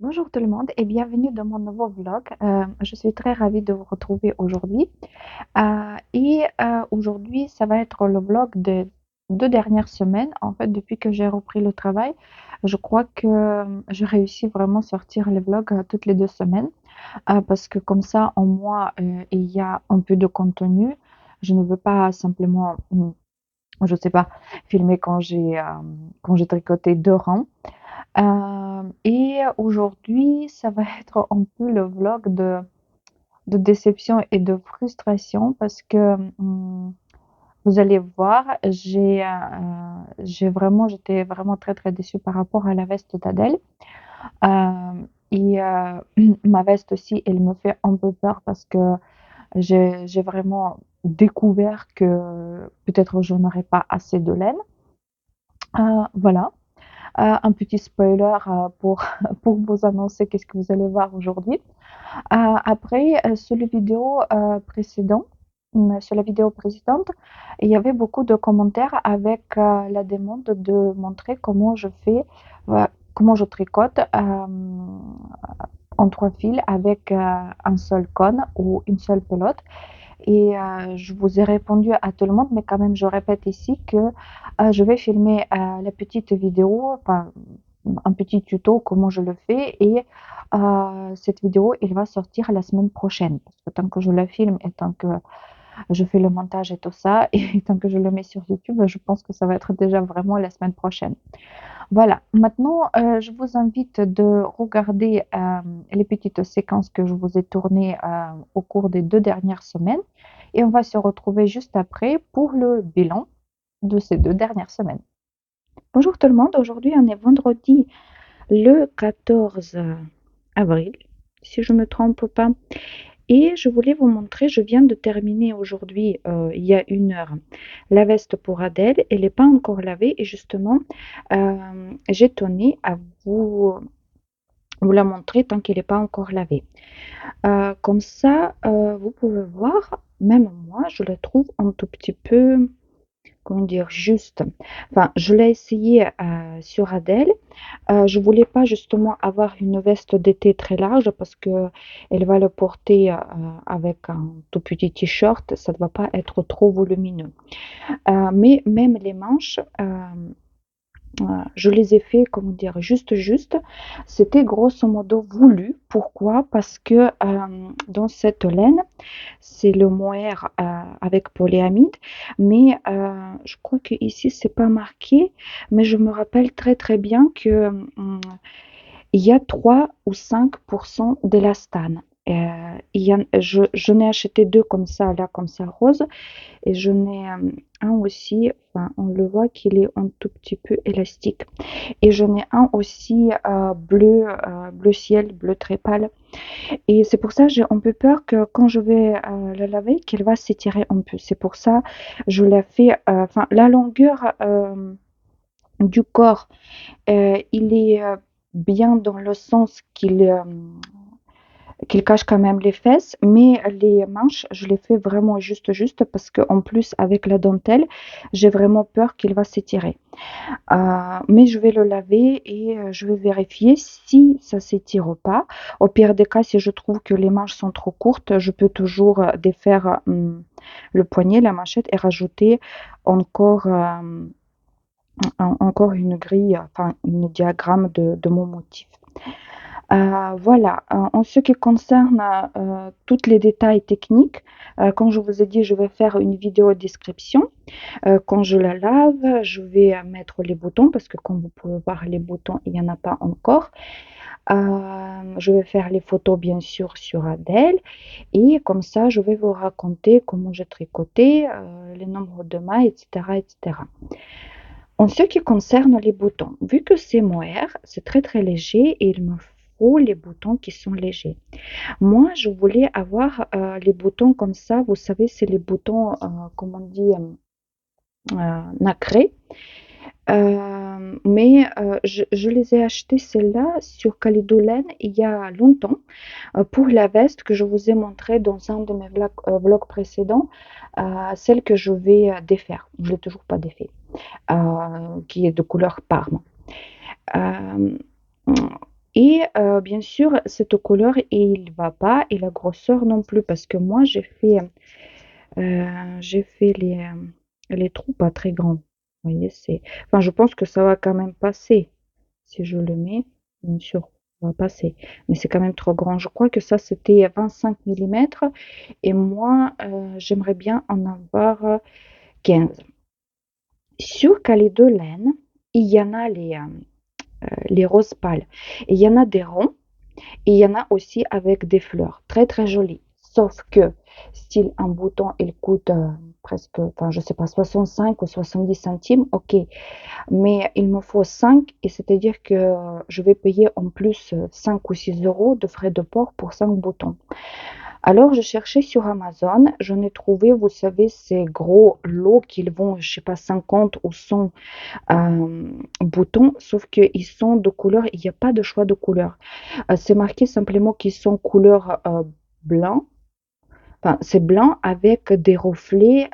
Bonjour tout le monde et bienvenue dans mon nouveau vlog. Je suis très ravie de vous retrouver aujourd'hui. Aujourd'hui, ça va être le vlog des 2 dernières semaines. En fait, depuis que j'ai repris le travail, je crois que je réussis vraiment à sortir les vlogs toutes les 2 semaines parce que comme ça, en moins, il y a un peu de contenu. Je ne veux pas simplement, je sais pas, filmer quand j'ai tricoté 2 rangs. Et aujourd'hui, ça va être un peu le vlog de déception et de frustration parce que vous allez voir, j'étais vraiment très très déçue par rapport à la veste d'Adèle. Ma veste aussi, elle me fait un peu peur parce que j'ai vraiment découvert que peut-être je n'aurais pas assez de laine. Voilà. Un petit spoiler pour, pour vous annoncer qu'est-ce que vous allez voir aujourd'hui. Après, sur la vidéo précédente, il y avait beaucoup de commentaires avec la demande de montrer comment je tricote en 3 fils avec un seul cône ou une seule pelote. Et je vous ai répondu à tout le monde, mais quand même, je répète ici que je vais filmer la petite vidéo, enfin, un petit tuto, comment je le fais. Et cette vidéo, elle va sortir la semaine prochaine. Parce que tant que je la filme et tant que je fais le montage et tout ça, et tant que je le mets sur YouTube, je pense que ça va être déjà vraiment la semaine prochaine. Voilà, maintenant, je vous invite de regarder les petites séquences que je vous ai tournées au cours des 2 dernières semaines et on va se retrouver juste après pour le bilan de ces 2 dernières semaines. Bonjour tout le monde, aujourd'hui on est vendredi le 14 avril, si je ne me trompe pas. Et je voulais vous montrer, je viens de terminer aujourd'hui, il y a 1 heure, la veste pour Adèle. Elle n'est pas encore lavée et justement, j'ai tenu à vous la montrer tant qu'elle n'est pas encore lavée. Comme ça, vous pouvez voir, même moi, je la trouve un tout petit peu, comment dire, juste. Enfin, je l'ai essayé sur Adèle. Je voulais pas justement avoir une veste d'été très large parce que elle va le porter avec un tout petit t-shirt, ça ne va pas être trop volumineux. Mais même les manches, je les ai fait, comment dire, juste. C'était grosso modo voulu. Pourquoi? Parce que dans cette laine, c'est le mohair avec polyamide, mais je crois que ici c'est pas marqué, mais je me rappelle très très bien que il y a 3 ou 5% d'élastane. J'en ai acheté 2 comme ça, là, comme ça, rose, et j'en ai un aussi, enfin, on le voit qu'il est un tout petit peu élastique. Et j'en ai un aussi bleu ciel, bleu très pâle. Et c'est pour ça j'ai un peu peur que quand je vais la laver, qu'elle va s'étirer un peu. C'est pour ça je la fais, enfin, la longueur du corps, il est bien dans le sens qu'il cache quand même les fesses, mais les manches, je les fais vraiment juste parce qu'en plus avec la dentelle, j'ai vraiment peur qu'il va s'étirer. Mais je vais le laver et je vais vérifier si ça s'étire pas. Au pire des cas, si je trouve que les manches sont trop courtes, je peux toujours défaire le poignet, la manchette et rajouter encore, encore une grille, enfin une diagramme de mon motif. Voilà, en ce qui concerne tous les détails techniques, comme je vous ai dit, je vais faire une vidéo description. Quand je la lave, je vais mettre les boutons parce que comme vous pouvez voir, les boutons, il n'y en a pas encore. Je vais faire les photos bien sûr sur Adèle et comme ça, je vais vous raconter comment j'ai tricoté, les nombres de mailles, etc., etc. En ce qui concerne les boutons, vu que c'est mohair, c'est très très léger et il me faut les boutons qui sont légers. Moi, je voulais avoir les boutons comme ça, vous savez, c'est les boutons, comment on dit, nacrés. Mais je les ai achetés, celles-là, sur Calidolène il y a longtemps, pour la veste que je vous ai montré dans un de mes vlogs précédents, celle que je vais défaire. Je ne l'ai toujours pas défait, qui est de couleur parme. Euh, Et bien sûr, cette couleur, il va pas et la grosseur non plus parce que moi, j'ai fait les trous pas très grands. Vous voyez, enfin, je pense que ça va quand même passer. Si je le mets, bien sûr, ça va passer. Mais c'est quand même trop grand. Je crois que ça, c'était 25 millimètres et moi, j'aimerais bien en avoir 15. Sur Calais de laine, il y en a les roses pâles. Et il y en a des ronds et il y en a aussi avec des fleurs. Très, très jolies. Sauf que, style un bouton, il coûte presque, enfin, je sais pas, 65 ou 70 centimes. Ok. Mais il me faut 5 et c'est-à-dire que je vais payer en plus 5 ou 6 euros de frais de port pour 5 boutons. Alors, je cherchais sur Amazon, j'en ai trouvé, vous savez, ces gros lots qu'ils vont, je sais pas, 50 ou 100 boutons, sauf qu'ils sont de couleur, il n'y a pas de choix de couleur. C'est marqué simplement qu'ils sont couleur blanc, enfin, c'est blanc avec des reflets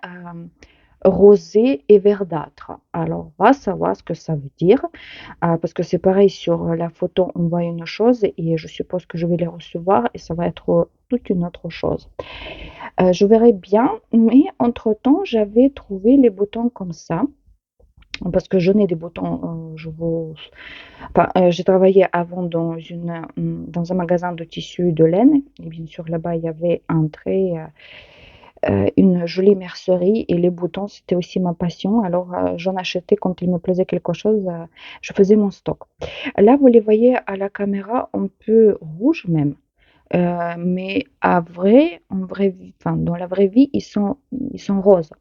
rosé et verdâtre. Alors, on va savoir ce que ça veut dire, parce que c'est pareil, sur la photo, on voit une chose et je suppose que je vais les recevoir et ça va être toute une autre chose. Je verrai bien, mais entre-temps, j'avais trouvé les boutons comme ça. Parce que je n'ai des boutons, enfin, j'ai travaillé avant dans un magasin de tissus de laine. Et bien sûr, là-bas, il y avait une jolie mercerie et les boutons, c'était aussi ma passion. Alors, j'en achetais quand il me plaisait quelque chose, je faisais mon stock. Là, vous les voyez à la caméra un peu rouges même, mais en vraie vie, enfin, dans la vraie vie, ils sont roses.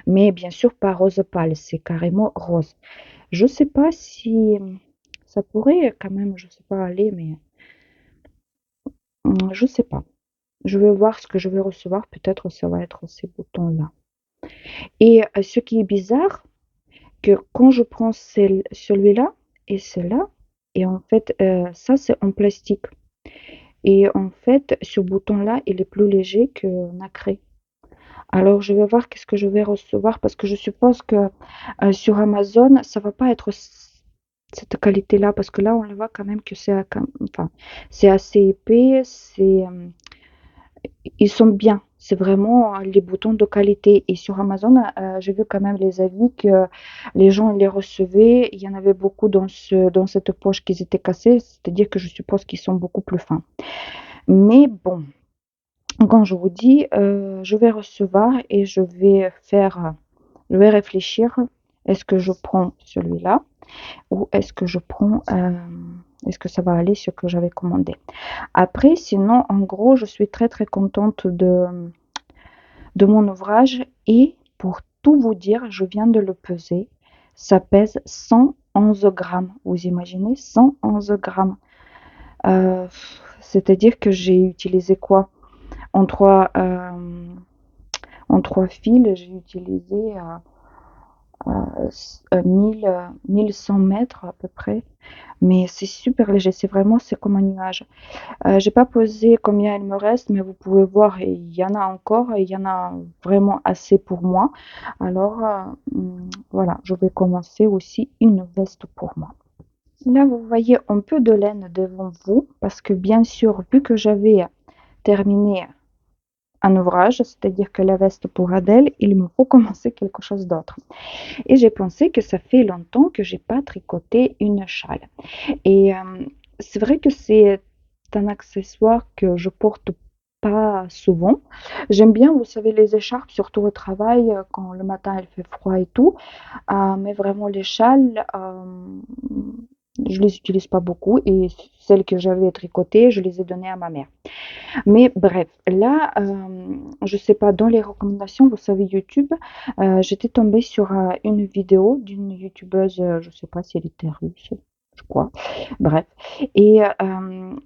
Mais bien sûr, pas rose pâle, c'est carrément rose. Je sais pas si ça pourrait quand même, je sais pas aller, mais je sais pas. Je vais voir ce que je vais recevoir. Peut-être ça va être ces boutons-là. Et ce qui est bizarre, que quand je prends celui-là et celui-là, et en fait, ça c'est en plastique. Et en fait, ce bouton-là, il est plus léger que nacré. Alors, je vais voir qu'est-ce que je vais recevoir parce que je suppose que sur Amazon, ça va pas être cette qualité-là parce que là, on le voit quand même que enfin, c'est assez épais, ils sont bien. C'est vraiment les boutons de qualité. Et sur Amazon, j'ai vu quand même les avis que les gens les recevaient. Il y en avait beaucoup dans cette poche qui étaient cassés. C'est-à-dire que je suppose qu'ils sont beaucoup plus fins. Mais bon, quand je vous dis, je vais recevoir et je vais réfléchir. Est-ce que je prends celui-là ou est-ce que ça va aller sur ce que j'avais commandé? Après, sinon, en gros, je suis très très contente de mon ouvrage et pour tout vous dire, je viens de le peser. Ça pèse 111 grammes. Vous imaginez 111 grammes. Euh, C'est-à-dire que j'ai utilisé quoi? En trois, euh, en trois fils, j'ai utilisé 1100 mètres à peu près. Mais c'est super léger, c'est comme un nuage. J'ai pas posé combien il me reste, mais vous pouvez voir, il y en a encore, et il y en a vraiment assez pour moi. Alors, voilà, je vais commencer aussi une veste pour moi. Là, vous voyez un peu de laine devant vous, parce que bien sûr, vu que j'avais terminé un ouvrage, c'est-à-dire que la veste pour Adèle, il me faut commencer quelque chose d'autre. Et j'ai pensé que ça fait longtemps que j'ai pas tricoté une châle. Et c'est vrai que c'est un accessoire que je porte pas souvent. J'aime bien, vous savez, les écharpes, surtout au travail, quand le matin il fait froid et tout. Mais vraiment les châles, je les utilise pas beaucoup et celles que j'avais tricotées, je les ai données à ma mère. Mais bref, là, je sais pas, dans les recommandations, vous savez, YouTube, j'étais tombée sur une vidéo d'une youtubeuse, je sais pas si elle était russe, je crois. Bref, et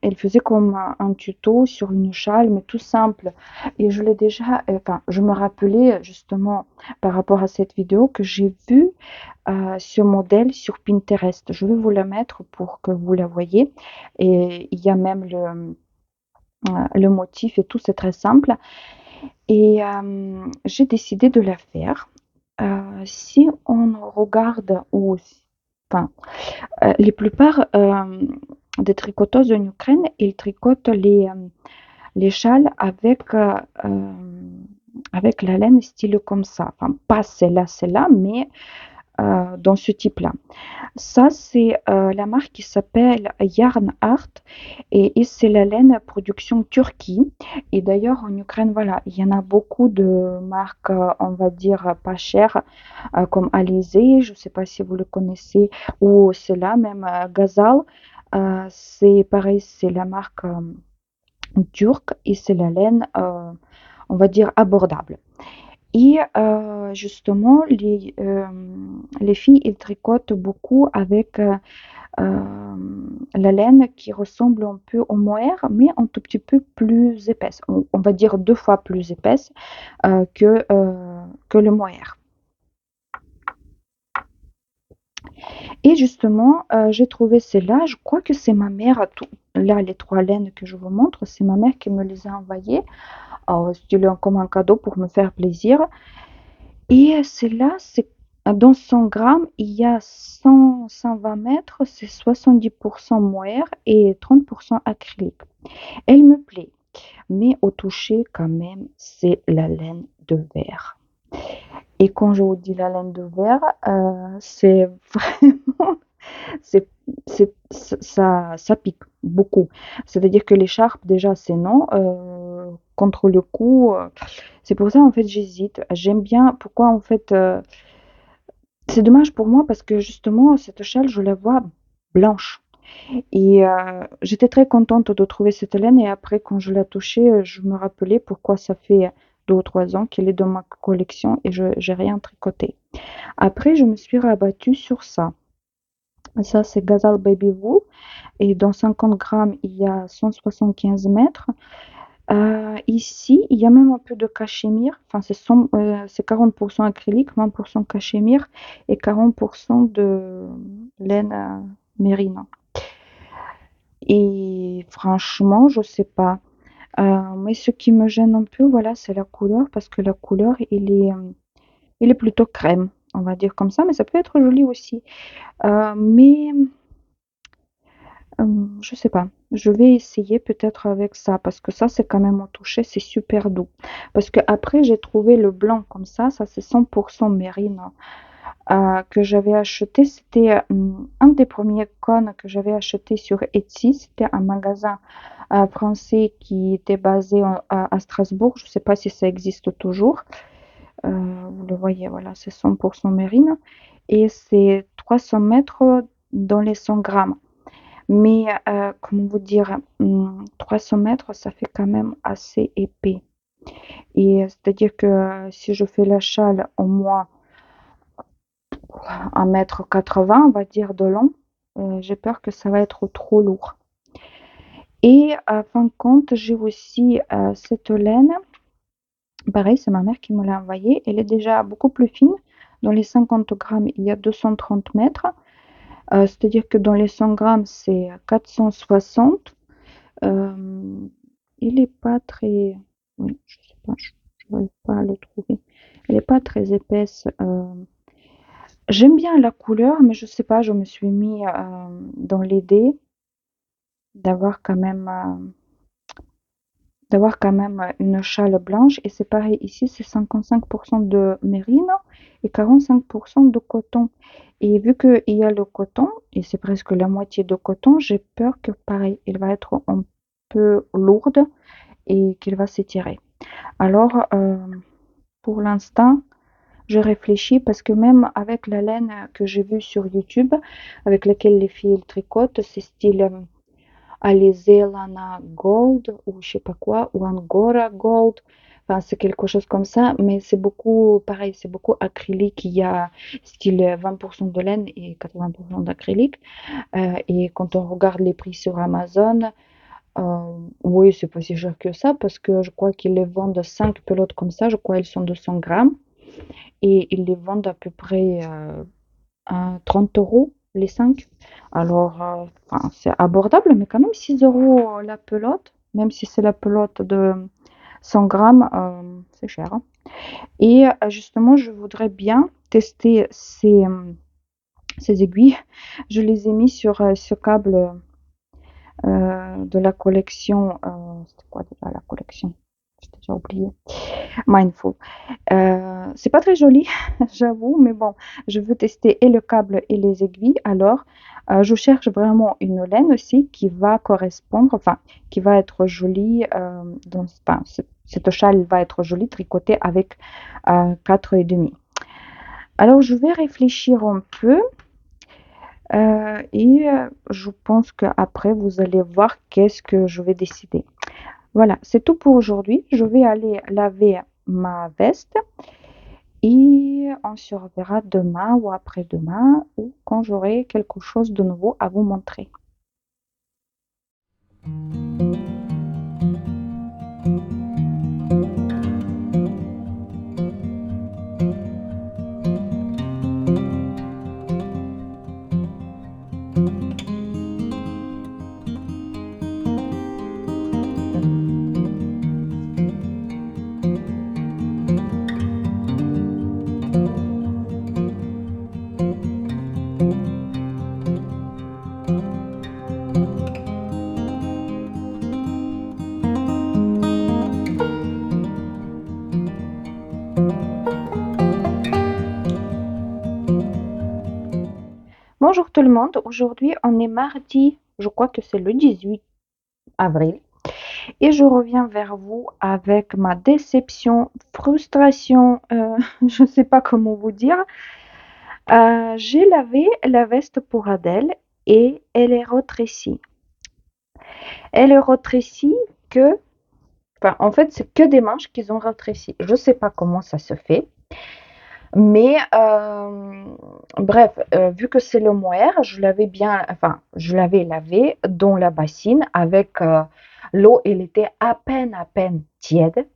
elle faisait comme un tuto sur une châle, mais tout simple. Et je l'ai déjà, enfin, je me rappelais justement par rapport à cette vidéo que j'ai vu ce modèle sur Pinterest. Je vais vous la mettre pour que vous la voyez. Et il y a même le motif et tout, c'est très simple. Et j'ai décidé de la faire. Si on regarde, enfin, les plupart des tricoteuses en Ukraine, ils tricotent les châles avec la laine style comme ça. Enfin, pas celle-là, mais dans ce type-là. Ça, c'est la marque qui s'appelle Yarn Art et c'est la laine production Turquie. Et d'ailleurs, en Ukraine, voilà, il y en a beaucoup de marques, on va dire, pas chères, comme Alizé, je ne sais pas si vous le connaissez, ou c'est là même Gazal. C'est pareil, c'est la marque turque et c'est la laine, on va dire, abordable. Et justement, les filles, elles tricotent beaucoup avec la laine qui ressemble un peu au mohair, mais un tout petit peu plus épaisse. On va dire 2 fois plus épaisse que le mohair. Et justement, j'ai trouvé celle-là. Je crois que c'est ma mère. Là, les 3 laines que je vous montre, c'est ma mère qui me les a envoyées. Style comme un cadeau pour me faire plaisir. Et celle-là, c'est dans 100 grammes, il y a 120 mètres, c'est 70% mohair et 30% acrylique. Elle me plaît, mais au toucher, quand même, c'est la laine de verre. Et quand je vous dis la laine de verre, c'est vraiment, c'est, ça pique beaucoup. C'est-à-dire que l'écharpe, déjà, c'est non. Contre le cou, c'est pour ça, en fait, j'hésite. J'aime bien. Pourquoi, en fait, c'est dommage pour moi parce que justement, cette échelle, je la vois blanche. Et j'étais très contente de trouver cette laine. Et après, quand je l'ai touchée, je me rappelais pourquoi ça fait 2 ou 3 ans qu'elle est dans ma collection et je n'ai rien tricoté. Après, je me suis rabattue sur ça. Ça, c'est Gazal Baby Wool. Et dans 50 grammes, il y a 175 mètres. Ici, il y a même un peu de cachemire. Enfin, c'est 40% acrylique, 20% cachemire et 40% de laine mérino. Et franchement, je sais pas. Mais ce qui me gêne un peu, voilà, c'est la couleur parce que la couleur, il est plutôt crème, on va dire comme ça, mais ça peut être joli aussi. Mais je sais pas. Je vais essayer peut-être avec ça parce que ça, c'est quand même au toucher, c'est super doux. Parce que après, j'ai trouvé le blanc comme ça c'est 100% mérino que j'avais acheté. C'était un des premiers cônes que j'avais acheté sur Etsy. C'était un magasin français qui était basé à Strasbourg. Je ne sais pas si ça existe toujours. Vous le voyez, voilà, c'est 100% mérino. Et c'est 300 mètres dans les 100 grammes. Mais comment vous dire, 300 mètres, ça fait quand même assez épais. Et c'est-à-dire que si je fais la châle au moins 1,80 m, on va dire, de long, j'ai peur que ça va être trop lourd. Et à fin de compte, j'ai aussi cette laine. Pareil, c'est ma mère qui me l'a envoyée. Elle est déjà beaucoup plus fine. Dans les 50 grammes, il y a 230 mètres. C'est-à-dire que dans les 100 grammes, c'est 460. Euh, il n'est pas très... Oui, je sais pas, je n'arrive pas à le trouver. Elle n'est pas très épaisse. J'aime bien la couleur, mais je sais pas, je me suis mis dans l'idée d'avoir quand même, une châle blanche. Et c'est pareil, ici, c'est 55% de mérino et 45% de coton. Et vu qu'il y a le coton, et c'est presque la moitié de coton, j'ai peur que, pareil, il va être un peu lourde et qu'il va s'étirer. Alors, pour l'instant, je réfléchis parce que même avec la laine que j'ai vue sur YouTube, avec laquelle les filles tricotent, c'est style Alizé Lana Gold ou je sais pas quoi, ou Angora Gold. Enfin, c'est quelque chose comme ça, mais c'est beaucoup, pareil, c'est beaucoup acrylique. Il y a style 20% de laine et 80% d'acrylique. Et quand on regarde les prix sur Amazon, oui, c'est pas si cher que ça parce que je crois qu'ils les vendent 5 pelotes comme ça. Je crois qu'elles sont de 100 grammes et ils les vendent à peu près à 30 euros les 5. Alors, enfin, c'est abordable, mais quand même 6 euros la pelote, même si c'est la pelote de 100 grammes, c'est cher, hein. Et justement, je voudrais bien tester ces aiguilles. Je les ai mis sur ce câble de la collection, c'était quoi déjà la collection? J'ai déjà oublié. Mindful. C'est pas très joli, j'avoue, mais bon, je veux tester et le câble et les aiguilles. Alors, je cherche vraiment une laine aussi qui va correspondre, enfin, qui va être jolie. Enfin, cette châle va être jolie tricotée avec 4,5. Alors, je vais réfléchir un peu et je pense qu'après, vous allez voir qu'est-ce que je vais décider. Voilà, c'est tout pour aujourd'hui. Je vais aller laver ma veste et on se reverra demain ou après-demain ou quand j'aurai quelque chose de nouveau à vous montrer. Bonjour tout le monde, aujourd'hui on est mardi, je crois que c'est le 18 avril et je reviens vers vous avec ma déception, frustration, je ne sais pas comment vous dire. J'ai lavé la veste pour Adèle et elle est rétrécie. Elle est rétrécie que, enfin en fait c'est que des manches qu'ils ont rétréci. Je ne sais pas comment ça se fait. Mais bref, vu que c'est le mohair, je l'avais bien, enfin, je l'avais lavé dans la bassine avec l'eau, elle était à peine tiède,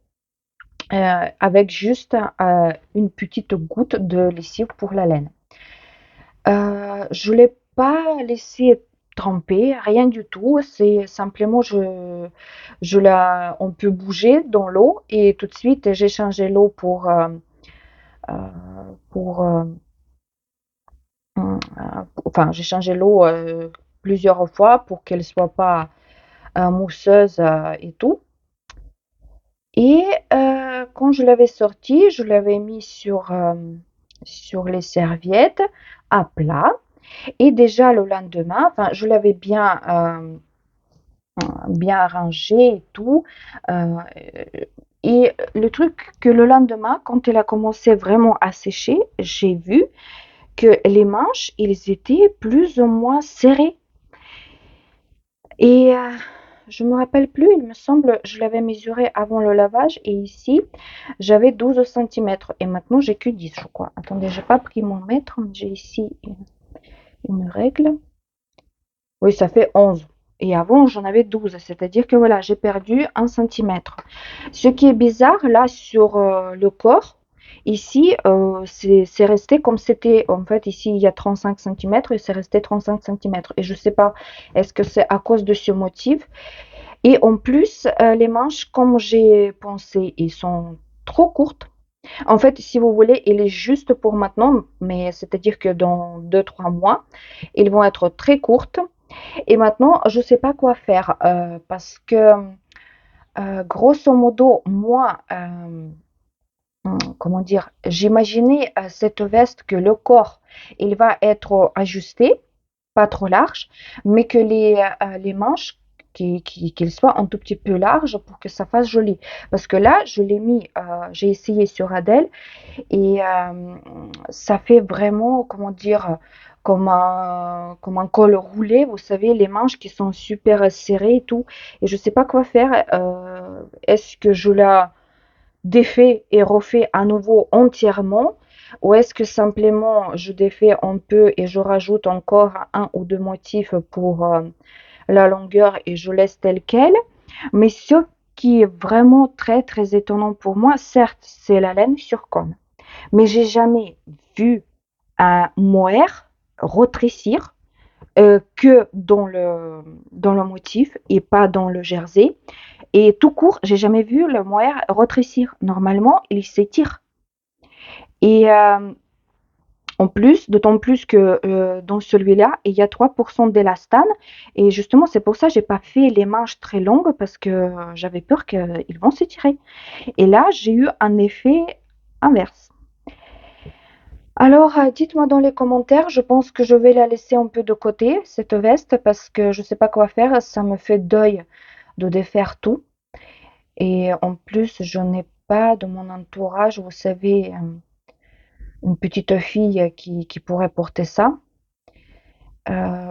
avec juste une petite goutte de lessive pour la laine. Je ne l'ai pas laissé tremper, rien du tout. C'est simplement, on peut bouger dans l'eau et tout de suite, j'ai changé l'eau euh, pour enfin, j'ai changé l'eau plusieurs fois pour qu'elle soit pas mousseuse et tout. Et quand je l'avais sortie, je l'avais mis sur les serviettes à plat. Et déjà le lendemain, enfin, je l'avais bien arrangé et tout. Euh, et le truc que le lendemain, quand elle a commencé vraiment à sécher, j'ai vu que les manches, ils étaient plus ou moins serrés. Et je me rappelle plus, il me semble, je l'avais mesuré avant le lavage et ici, j'avais 12 centimètres et maintenant j'ai que 10, je crois. Attendez, j'ai pas pris mon mètre, mais j'ai ici une règle. Oui, ça fait 11. Et avant, j'en avais 12, c'est-à-dire que voilà, j'ai perdu 1 centimètre. Ce qui est bizarre, là, sur le corps, ici, c'est resté comme c'était. En fait, ici, il y a 35 centimètres et c'est resté 35 centimètres. Et je ne sais pas, est-ce que c'est à cause de ce motif? Et en plus, les manches, comme j'ai pensé, ils sont trop courtes. En fait, si vous voulez, il est juste pour maintenant, mais c'est-à-dire que dans 2, 3 mois, ils vont être très courtes. Et maintenant, je ne sais pas quoi faire parce que, grosso modo, moi, comment dire, j'imaginais cette veste que le corps, il va être ajusté, pas trop large, mais que les manches, qu'ils soient un tout petit peu larges pour que ça fasse joli. Parce que là, je l'ai mis, j'ai essayé sur Adèle et ça fait vraiment, comment dire, comme un col roulé, vous savez, les manches qui sont super serrées et tout. Et je ne sais pas quoi faire. Est-ce que je la défais et refais à nouveau entièrement? Ou est-ce que simplement je défais un peu et je rajoute encore un ou deux motifs pour la longueur et je laisse tel quel? Mais ce qui est vraiment très très étonnant pour moi, certes, c'est la laine sur cône. Mais j'ai jamais vu un mohair rétrécir que dans le motif et pas dans le jersey. Et tout court, j'ai jamais vu le mohair rétrécir. Normalement, il s'étire. Et En plus, d'autant plus que dans celui-là, il y a 3% d'élastane. Et justement, c'est pour ça que j'ai pas fait les manches très longues parce que j'avais peur qu'ils vont s'étirer. Et là, j'ai eu un effet inverse. Alors, dites-moi dans les commentaires, je pense que je vais la laisser un peu de côté, cette veste, parce que je sais pas quoi faire. Ça me fait deuil de défaire tout. Et en plus, je n'ai pas de mon entourage, vous savez, une petite fille qui pourrait porter ça.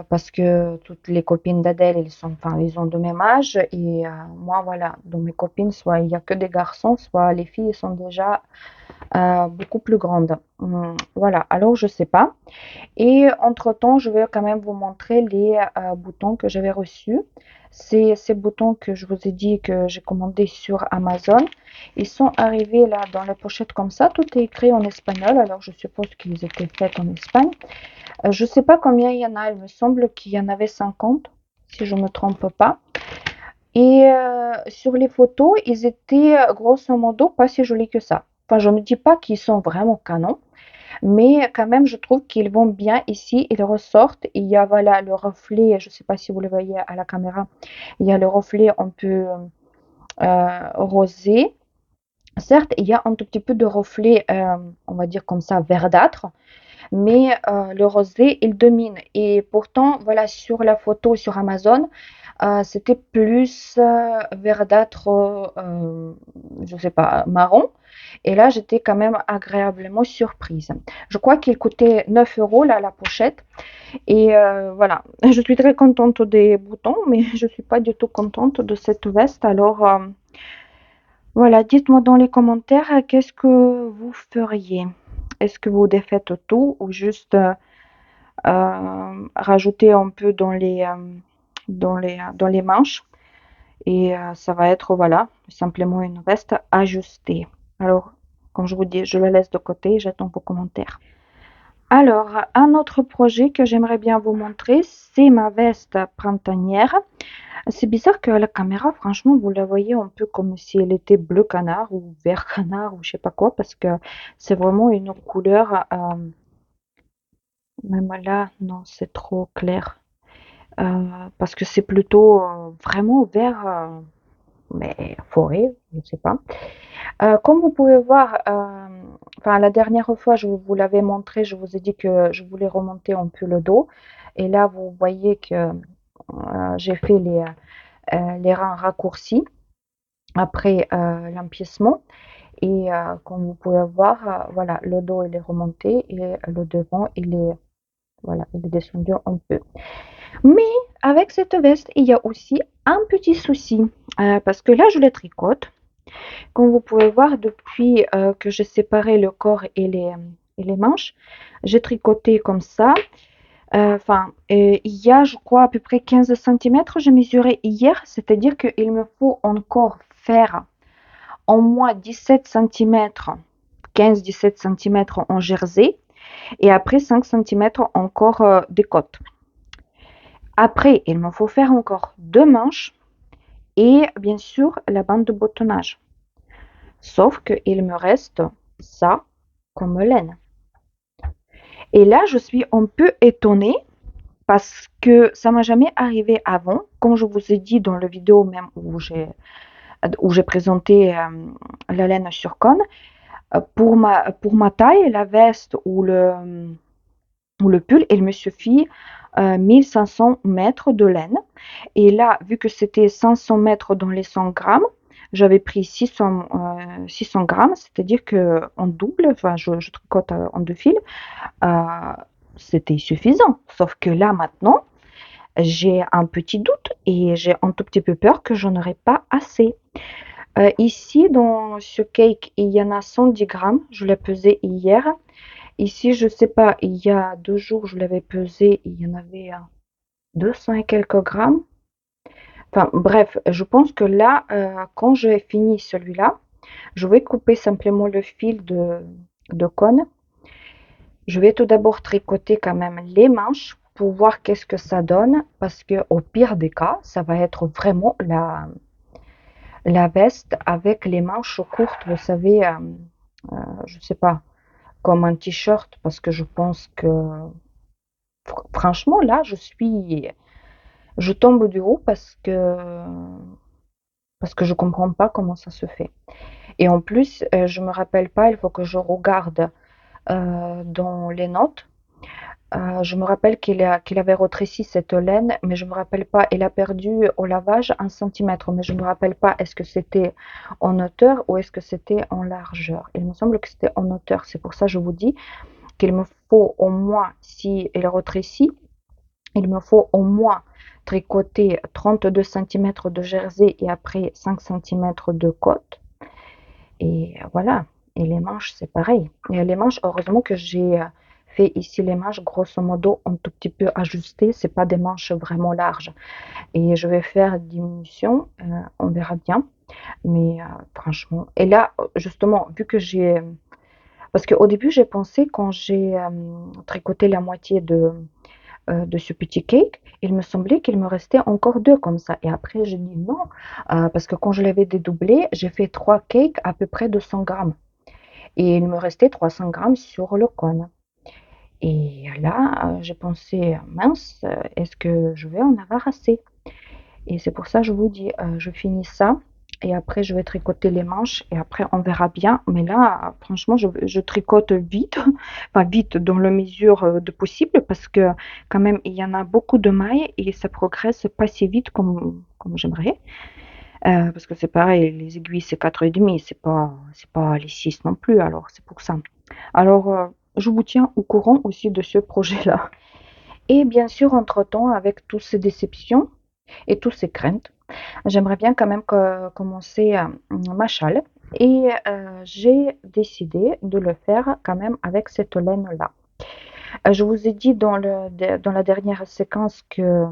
Parce que toutes les copines d'Adèle, ils ont le même âge. Et moi, voilà, dans mes copines, soit il n'y a que des garçons, soit les filles sont déjà beaucoup plus grandes. Voilà, alors je sais pas. Et entre-temps, je vais quand même vous montrer les boutons que j'avais reçus. C'est ces boutons que je vous ai dit que j'ai commandé sur Amazon. Ils sont arrivés là dans la pochette comme ça. Tout est écrit en espagnol, alors je suppose qu'ils étaient faits en Espagne. Je ne sais pas combien il y en a. Il me semble qu'il y en avait 50, si je ne me trompe pas. Et sur les photos, ils étaient grosso modo pas si jolis que ça. Enfin, je ne dis pas qu'ils sont vraiment canons, mais quand même, je trouve qu'ils vont bien ici. Ils ressortent. Il y a voilà le reflet. Je ne sais pas si vous le voyez à la caméra. Il y a le reflet un peu rosé. Certes, il y a un tout petit peu de reflet, on va dire comme ça, verdâtre, mais le rosé, il domine. Et pourtant, voilà, sur la photo sur Amazon, c'était plus verdâtre, je sais pas, marron. Et là, j'étais quand même agréablement surprise. Je crois qu'il coûtait 9 euros, là, la pochette. Et voilà, je suis très contente des boutons, mais je suis pas du tout contente de cette veste. Alors, voilà, dites-moi dans les commentaires, qu'est-ce que vous feriez? Est-ce que vous défaites tout ou juste rajouter un peu dans les manches et ça va être voilà simplement une veste ajustée. Alors comme je vous dis, je la laisse de côté, j'attends vos commentaires. Alors un autre projet que j'aimerais bien vous montrer, c'est ma veste printanière. C'est bizarre que la caméra, franchement, vous la voyez un peu comme si elle était bleu canard ou vert canard ou je sais pas quoi, parce que c'est vraiment une couleur, même là, non, c'est trop clair. Parce que c'est plutôt vraiment vert, mais forêt, je ne sais pas. Comme vous pouvez voir, enfin la dernière fois je vous l'avais montré, je vous ai dit que je voulais remonter un peu le dos. Et là, vous voyez que j'ai fait les rangs raccourcis après l'empiècement. Et comme vous pouvez voir, voilà, le dos il est remonté et le devant il est, voilà, il est descendu un peu. Mais avec cette veste, il y a aussi un petit souci, parce que là, je la tricote. Comme vous pouvez voir, depuis que j'ai séparé le corps et les manches, j'ai tricoté comme ça. Enfin, il y a, je crois, à peu près 15 centimètres. J'ai mesuré hier, c'est-à-dire qu'il me faut encore faire au moins 17 centimètres, 15-17 centimètres en jersey, et après 5 centimètres encore des côtes. Après, il me faut faire encore deux manches et bien sûr la bande de boutonnage. Sauf qu'il me reste ça comme laine. Et là, je suis un peu étonnée parce que ça m'a jamais arrivé avant. Comme je vous ai dit dans la vidéo même où j'ai présenté la laine sur cône, pour ma taille, la veste ou le pull, il me suffit 1500 mètres de laine. Et là, vu que c'était 500 mètres dans les 100 grammes, j'avais pris 600 grammes, c'est-à-dire qu'en double, enfin, je tricote en deux fils, euh, c'était suffisant. Sauf que là, maintenant, j'ai un petit doute et j'ai un tout petit peu peur que je n'aurai pas assez. Ici, dans ce cake, il y en a 110 grammes. Je l'ai pesé hier. Ici, je sais pas, il y a 2 jours, je l'avais pesé, il y en avait 200 et quelques grammes. Enfin, bref, je pense que là, quand j'ai fini celui-là, je vais couper simplement le fil de cône. Je vais tout d'abord tricoter quand même les manches pour voir qu'est-ce que ça donne, parce que au pire des cas, ça va être vraiment la veste avec les manches courtes, vous savez, je sais pas, comme un t-shirt parce que je pense que franchement là je tombe du haut parce que je comprends pas comment ça se fait. Et en plus, je me rappelle pas, il faut que je regarde dans les notes. Je me rappelle qu'il avait rétréci cette laine, mais je me rappelle pas. Il a perdu au lavage 1 centimètre, mais je me rappelle pas est-ce que c'était en hauteur ou est-ce que c'était en largeur. Il me semble que c'était en hauteur. C'est pour ça que je vous dis qu'il me faut au moins, si il rétrécit, il me faut au moins tricoter 32 centimètres de jersey et après 5 centimètres de côte. Et voilà. Et les manches, c'est pareil. Et les manches, heureusement que j'ai fait ici les manches, grosso modo, un tout petit peu ajustées. C'est pas des manches vraiment larges. Et je vais faire diminution, on verra bien. Mais franchement, et là, justement, vu que j'ai, parce qu'au début, j'ai pensé quand j'ai tricoté la moitié de ce petit cake, il me semblait qu'il me restait encore deux comme ça. Et après, j'ai dit non, parce que quand je l'avais dédoublé, j'ai fait 3 cakes à peu près de 100 grammes. Et il me restait 300 grammes sur le cône. Et là, j'ai pensé, mince, est-ce que je vais en avoir assez? Et c'est pour ça que je vous dis, je finis ça et après je vais tricoter les manches et après on verra bien. Mais là, franchement, je tricote vite, enfin vite dans la mesure de possible parce que quand même il y en a beaucoup de mailles et ça progresse pas si vite comme j'aimerais. Parce que c'est pareil, les aiguilles c'est 4,5, c'est pas les 6 non plus, alors c'est pour ça. Alors, je vous tiens au courant aussi de ce projet-là. Et bien sûr, entre-temps, avec toutes ces déceptions et toutes ces craintes, j'aimerais bien quand même commencer ma châle. Et j'ai décidé de le faire quand même avec cette laine-là. Je vous ai dit dans la dernière séquence que,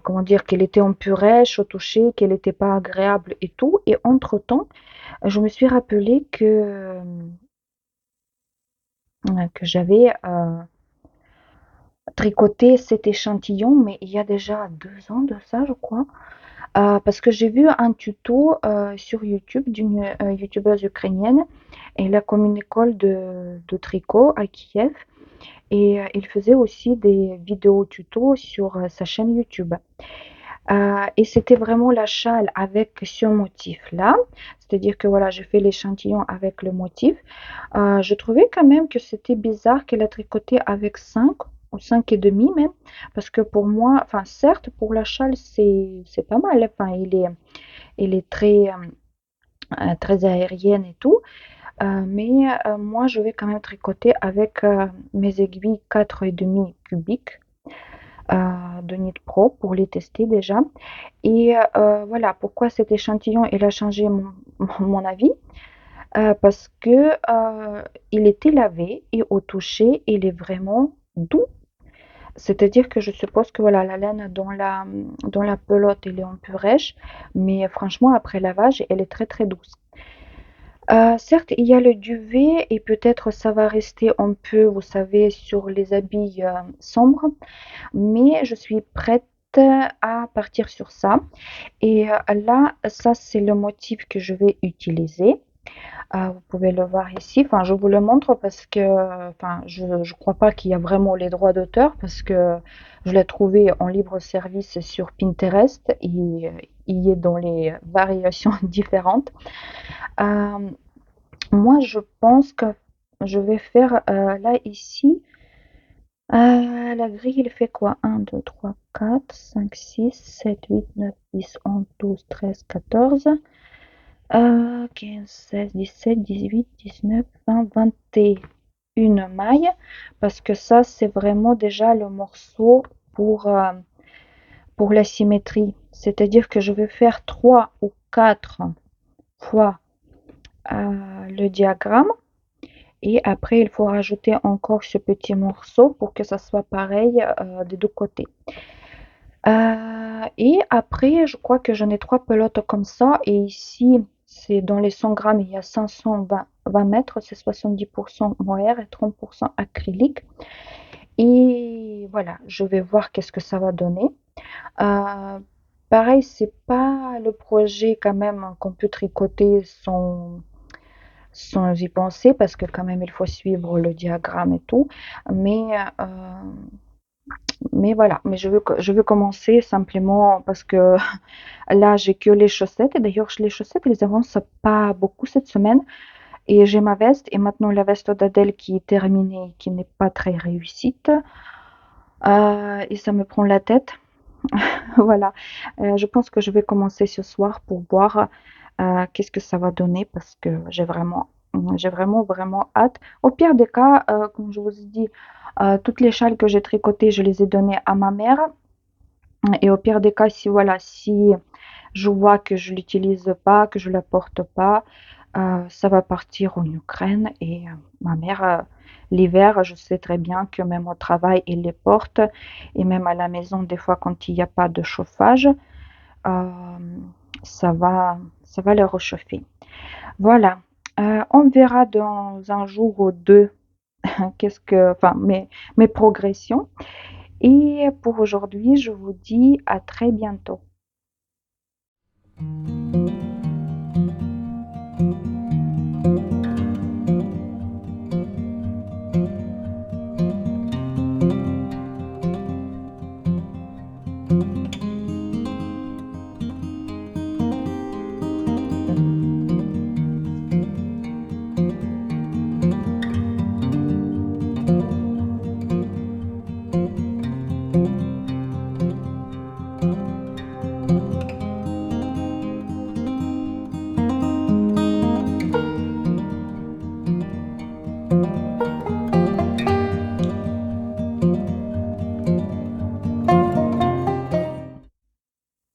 comment dire, qu'elle était en purée, au toucher, qu'elle n'était pas agréable et tout. Et entre-temps, je me suis rappelé que j'avais tricoté cet échantillon, mais il y a déjà 2 ans de ça, je crois. Parce que j'ai vu un tuto sur YouTube d'une youtubeuse ukrainienne. Elle a comme une école de tricot à Kiev et elle faisait aussi des vidéos tutos sur sa chaîne YouTube. Et c'était vraiment la châle avec ce motif-là. C'est-à-dire que voilà, j'ai fait l'échantillon avec le motif. Je trouvais quand même que c'était bizarre qu'elle a tricoté avec 5 ou 5 et demi même. Parce que pour moi, enfin certes, pour la châle, c'est pas mal. Enfin, il est très aérienne et tout. Mais moi, je vais quand même tricoter avec mes aiguilles 4,5 cubiques de Knit Pro pour les tester déjà. Et voilà, pourquoi cet échantillon, il a changé mon avis. Parce que il était lavé et au toucher, il est vraiment doux. C'est-à-dire que je suppose que voilà, la laine dans la pelote, elle est en purèche, mais franchement, après lavage, elle est très très douce. Certes, il y a le duvet et peut-être ça va rester un peu, vous savez, sur les habits sombres, mais je suis prête à partir sur ça. Et là, ça c'est le motif que je vais utiliser. Vous pouvez le voir ici. Enfin, je vous le montre parce que, enfin, je crois pas qu'il y a vraiment les droits d'auteur parce que je l'ai trouvé en libre service sur Pinterest et il y est dans les variations différentes. Euh, Moi, je pense que je vais faire là ici. La grille, il fait quoi? 1, 2, 3, 4, 5, 6, 7, 8, 9, 10, 11, 12, 13, 14, 15, 16, 17, 18, 19, 20, 21 mailles. Parce que ça, c'est vraiment déjà le morceau pour la symétrie. C'est-à-dire que je vais faire 3 ou 4 fois le diagramme. Et après, il faut rajouter encore ce petit morceau pour que ça soit pareil des deux côtés. Et après, je crois que j'en ai 3 pelotes comme ça. Et ici, c'est dans les 100 grammes, il y a 520 mètres, c'est 70% mohair et 30% acrylique. Et voilà, je vais voir qu'est-ce que ça va donner. Euh, Pareil, c'est pas le projet quand même qu'on peut tricoter sans y penser parce que quand même il faut suivre le diagramme et tout. Mais, mais voilà, mais je veux commencer simplement parce que là j'ai que les chaussettes et d'ailleurs les chaussettes elles avancent pas beaucoup cette semaine et j'ai ma veste et maintenant la veste d'Adèle qui est terminée, qui n'est pas très réussite et ça me prend la tête. Voilà, je pense que je vais commencer ce soir pour voir qu'est-ce que ça va donner parce que j'ai vraiment, vraiment hâte. Au pire des cas, comme je vous ai dit, toutes les châles que j'ai tricotées, je les ai données à ma mère. Et au pire des cas, si voilà, si je vois que je l'utilise pas, que je la porte pas, ça va partir en Ukraine. Et ma mère, l'hiver, je sais très bien que même au travail, il les porte. Et même à la maison, des fois, quand il n'y a pas de chauffage, euh, ça va, ça va les réchauffer. Voilà. On verra dans un jour ou deux enfin, mes progressions. Et pour aujourd'hui, je vous dis à très bientôt.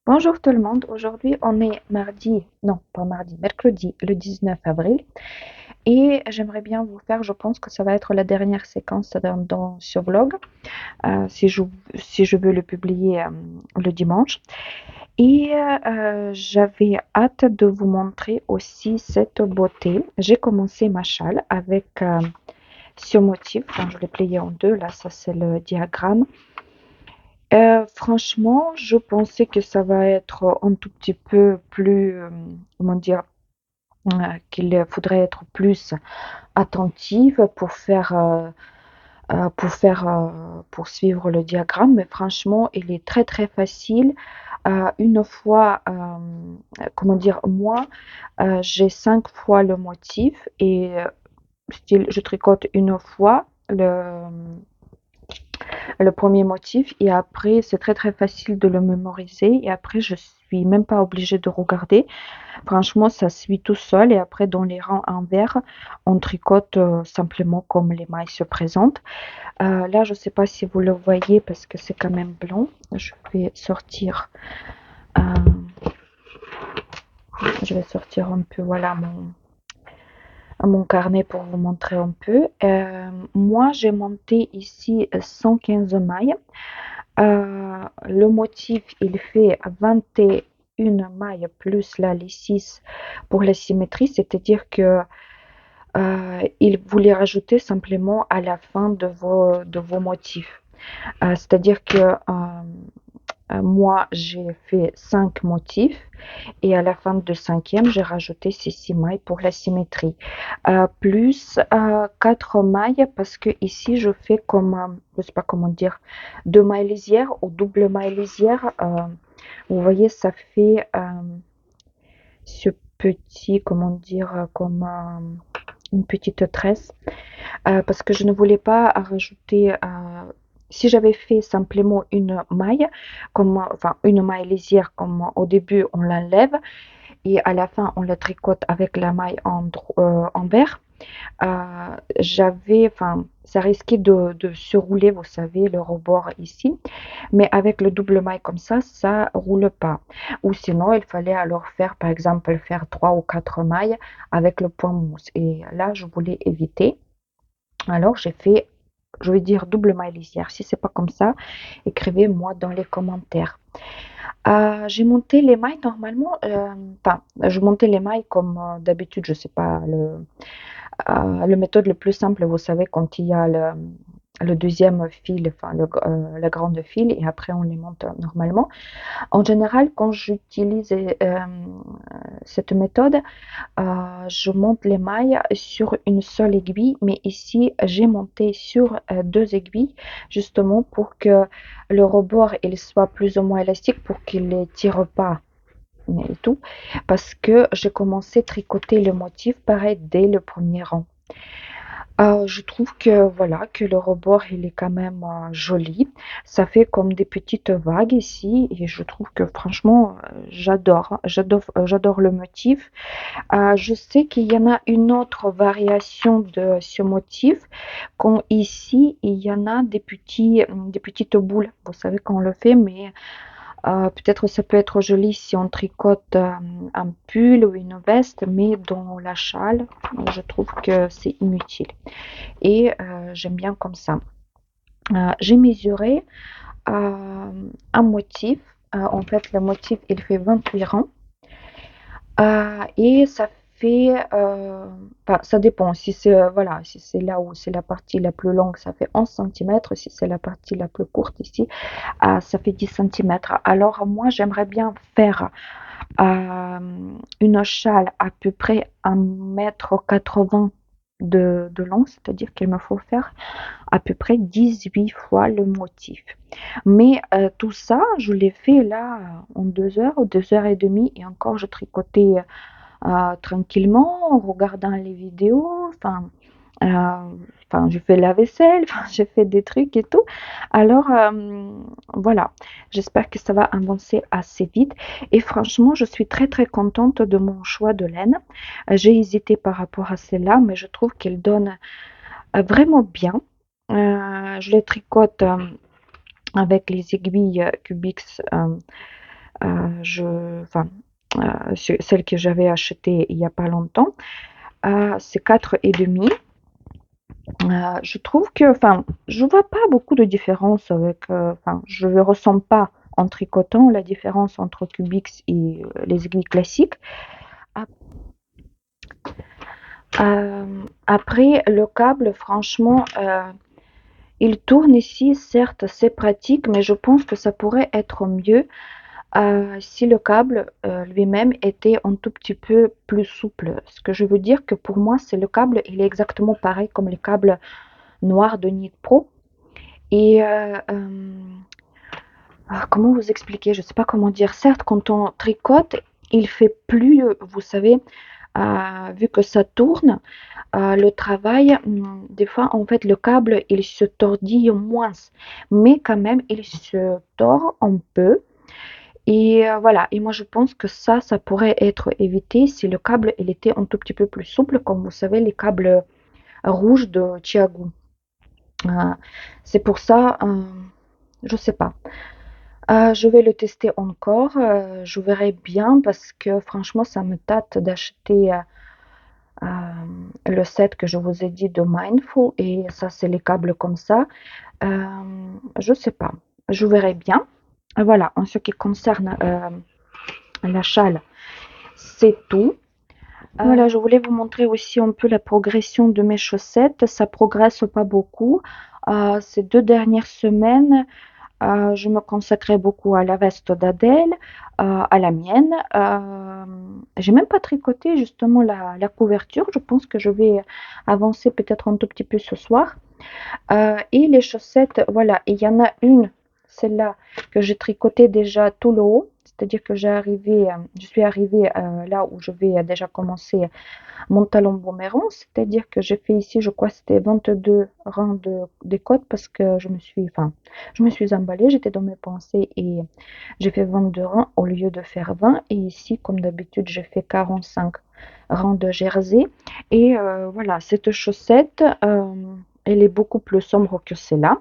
Bonjour tout le monde, aujourd'hui on est mardi, non pas mardi, mercredi le 19 avril et j'aimerais bien vous faire, je pense que ça va être la dernière séquence dans ce vlog, si si je veux le publier le dimanche. Et j'avais hâte de vous montrer aussi cette beauté. J'ai commencé ma châle avec ce motif, enfin, je l'ai plié en deux, là ça c'est le diagramme. Franchement, je pensais que ça va être un tout petit peu plus, comment dire, qu'il faudrait être plus attentive pour suivre le diagramme, mais franchement, il est très très facile. Une fois, comment dire, moi, j'ai 5 fois le motif et je tricote une fois le premier motif et après c'est très très facile de le mémoriser et après je suis même pas obligée de regarder. Franchement, ça suit tout seul et après dans les rangs envers, on tricote simplement comme les mailles se présentent. Là, je sais pas si vous le voyez parce que c'est quand même blanc. Euh, je vais sortir un peu, voilà mon carnet pour vous montrer un peu. Moi, j'ai monté ici 115 mailles. Le motif, il fait 21 mailles plus là les 6 pour la symétrie, c'est-à-dire que il voulait rajouter simplement à la fin de vos motifs. C'est-à-dire que moi, j'ai fait 5 motifs et à la fin de cinquième, j'ai rajouté ces 6 mailles pour la symétrie. Plus 4 mailles parce que ici, je fais comme, je sais pas comment dire, 2 mailles lisières ou double maille lisière. Vous voyez, ça fait ce petit, comment dire, comme une petite tresse. Parce que je ne voulais pas rajouter. Si j'avais fait simplement une maille, comme, enfin une maille lisière, comme au début on l'enlève et à la fin on la tricote avec la maille en vert, enfin, ça risquait de se rouler, vous savez, le rebord ici. Mais avec le double maille comme ça roule pas. Ou sinon, il fallait alors faire, par exemple, faire 3 ou 4 mailles avec le point mousse. Et là, je voulais éviter. Alors, j'ai fait, je vais dire double maille lisière. Si c'est pas comme ça, écrivez-moi dans les commentaires. J'ai monté les mailles normalement, enfin, je montais les mailles comme d'habitude, je sais pas, le méthode le plus simple, vous savez, quand il y a le deuxième fil, enfin la grande fil, et après on les monte normalement. En général, quand j'utilise cette méthode, je monte les mailles sur une seule aiguille, mais ici j'ai monté sur deux aiguilles, justement pour que le rebord il soit plus ou moins élastique, pour qu'il ne tire pas et tout, parce que j'ai commencé à tricoter le motif pareil dès le premier rang. Je trouve que voilà, que le rebord il est quand même joli. Ça fait comme des petites vagues ici, et je trouve que franchement j'adore le motif. Je sais qu'il y en a une autre variation de ce motif, quand ici il y en a des petites boules. Vous savez qu'on le fait, mais peut-être ça peut être joli si on tricote un pull ou une veste, mais dans la châle, je trouve que c'est inutile. Et j'aime bien comme ça. J'ai mesuré un motif. En fait, le motif, il fait 28 rangs. Et ça fait, enfin, ça dépend. Si c'est voilà, si c'est là où c'est la partie la plus longue, ça fait 11 centimètres. Si c'est la partie la plus courte ici, ça fait 10 centimètres. Alors moi, j'aimerais bien faire une châle à peu près 1,80 m de long, c'est-à-dire qu'il me faut faire à peu près 18 fois le motif. Mais tout ça, je l'ai fait là en 2 heures, 2 heures et demie, et encore je tricotais tranquillement en regardant les vidéos. Enfin, je fais la vaisselle, enfin, j'ai fait des trucs et tout. Alors voilà, j'espère que ça va avancer assez vite. Et franchement, je suis très très contente de mon choix de laine. J'ai hésité par rapport à celle-là, mais je trouve qu'elle donne vraiment bien. Je les tricote avec les aiguilles Cubix, enfin, celles que j'avais achetées il n'y a pas longtemps. C'est 4,5. Je trouve que, enfin, je vois pas beaucoup de différence avec, enfin, je ne ressens pas en tricotant la différence entre Cubix et les aiguilles classiques. Après, le câble, franchement, il tourne ici, certes, c'est pratique, mais je pense que ça pourrait être mieux si le câble lui-même était un tout petit peu plus souple. Ce que je veux dire que pour moi, c'est le câble, il est exactement pareil comme les câbles noirs de Knit Pro. Et comment vous expliquer? Je ne sais pas comment dire. Certes, quand on tricote, il fait plus, vous savez, vu que ça tourne, le travail, des fois, en fait, le câble, il se tordille moins, mais quand même, il se tord un peu. Et voilà, et moi je pense que ça pourrait être évité si le câble il était un tout petit peu plus souple, comme vous savez, les câbles rouges de Chiago. Euh, c'est pour ça, je sais pas. Je vais le tester encore, je verrai bien parce que franchement, ça me tâte d'acheter le set que je vous ai dit de Mindful, et ça, c'est les câbles comme ça. Je sais pas, je verrai bien. Voilà, en ce qui concerne la châle, c'est tout. Voilà, je voulais vous montrer aussi un peu la progression de mes chaussettes. Ça progresse pas beaucoup. Ces 2 dernières semaines, je me consacrais beaucoup à la veste d'Adèle, à la mienne. J'ai même pas tricoté justement la couverture. Je pense que je vais avancer peut-être un tout petit peu ce soir. Et les chaussettes, voilà, il y en a une, celle-là, que j'ai tricoté déjà tout le haut. C'est-à-dire que je suis arrivée là où je vais déjà commencer mon talon bomberon. C'est-à-dire que j'ai fait ici, je crois, c'était 22 rangs de côtes, parce que enfin, je me suis emballée, j'étais dans mes pensées, et j'ai fait 22 rangs au lieu de faire 20. Et ici, comme d'habitude, j'ai fait 45 rangs de jersey. Et voilà, cette chaussette, elle est beaucoup plus sombre que celle-là.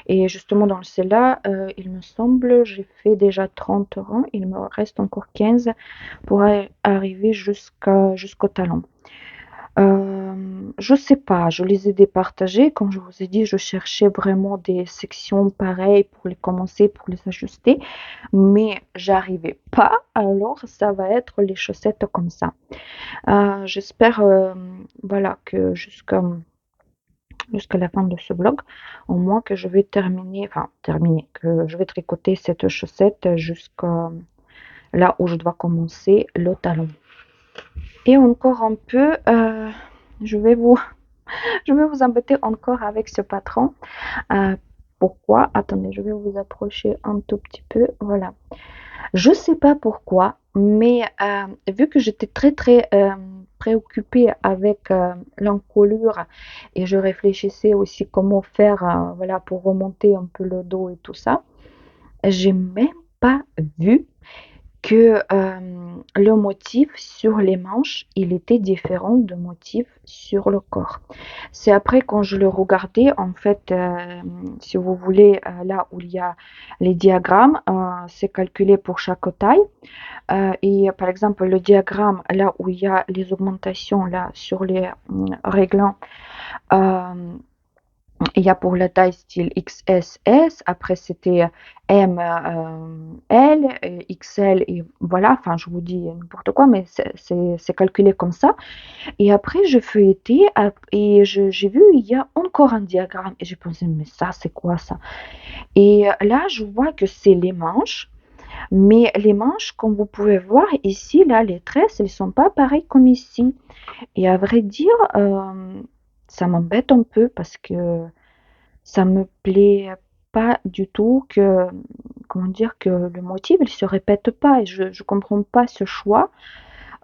Et justement, dans celle-là, il me semble, j'ai fait déjà 30 rangs. Il me reste encore 15 pour arriver jusqu'au talon. Je sais pas, je les ai départagés. Comme je vous ai dit, je cherchais vraiment des sections pareilles pour les commencer, pour les ajuster, mais j'arrivais pas. Alors, ça va être les chaussettes comme ça. J'espère, voilà, que jusqu'à jusqu'à la fin de ce vlog, au moins que je vais terminer, que je vais tricoter cette chaussette jusqu'à là où je dois commencer le talon. Et encore un peu, je vais vous, je vais vous embêter encore avec ce patron. Euh, Pourquoi? Attendez, je vais vous approcher un tout petit peu. Voilà. Je sais pas pourquoi, mais vu que j'étais très préoccupée avec l'encolure et je réfléchissais aussi comment faire voilà, pour remonter un peu le dos et tout ça, j'ai même pas vu que le motif sur les manches, il était différent du motif sur le corps. C'est après quand je le regardais, en fait, si vous voulez, là où il y a les diagrammes, c'est calculé pour chaque taille. Et par exemple, le diagramme, là où il y a les augmentations, là, sur les réglants, euh, il y a pour la taille style XSS, après c'était M, L, XL, et voilà, enfin je vous dis n'importe quoi, mais c'est calculé comme ça. Et après je feuilletais et j'ai vu il y a encore un diagramme et j'ai pensé mais ça c'est quoi ça? Et là je vois que c'est les manches, mais les manches comme vous pouvez voir ici, là les tresses, elles sont pas pareilles comme ici. Et à vrai dire, ça m'embête un peu parce que ça me plaît pas du tout que, comment dire, que le motif il se répète pas et je comprends pas ce choix.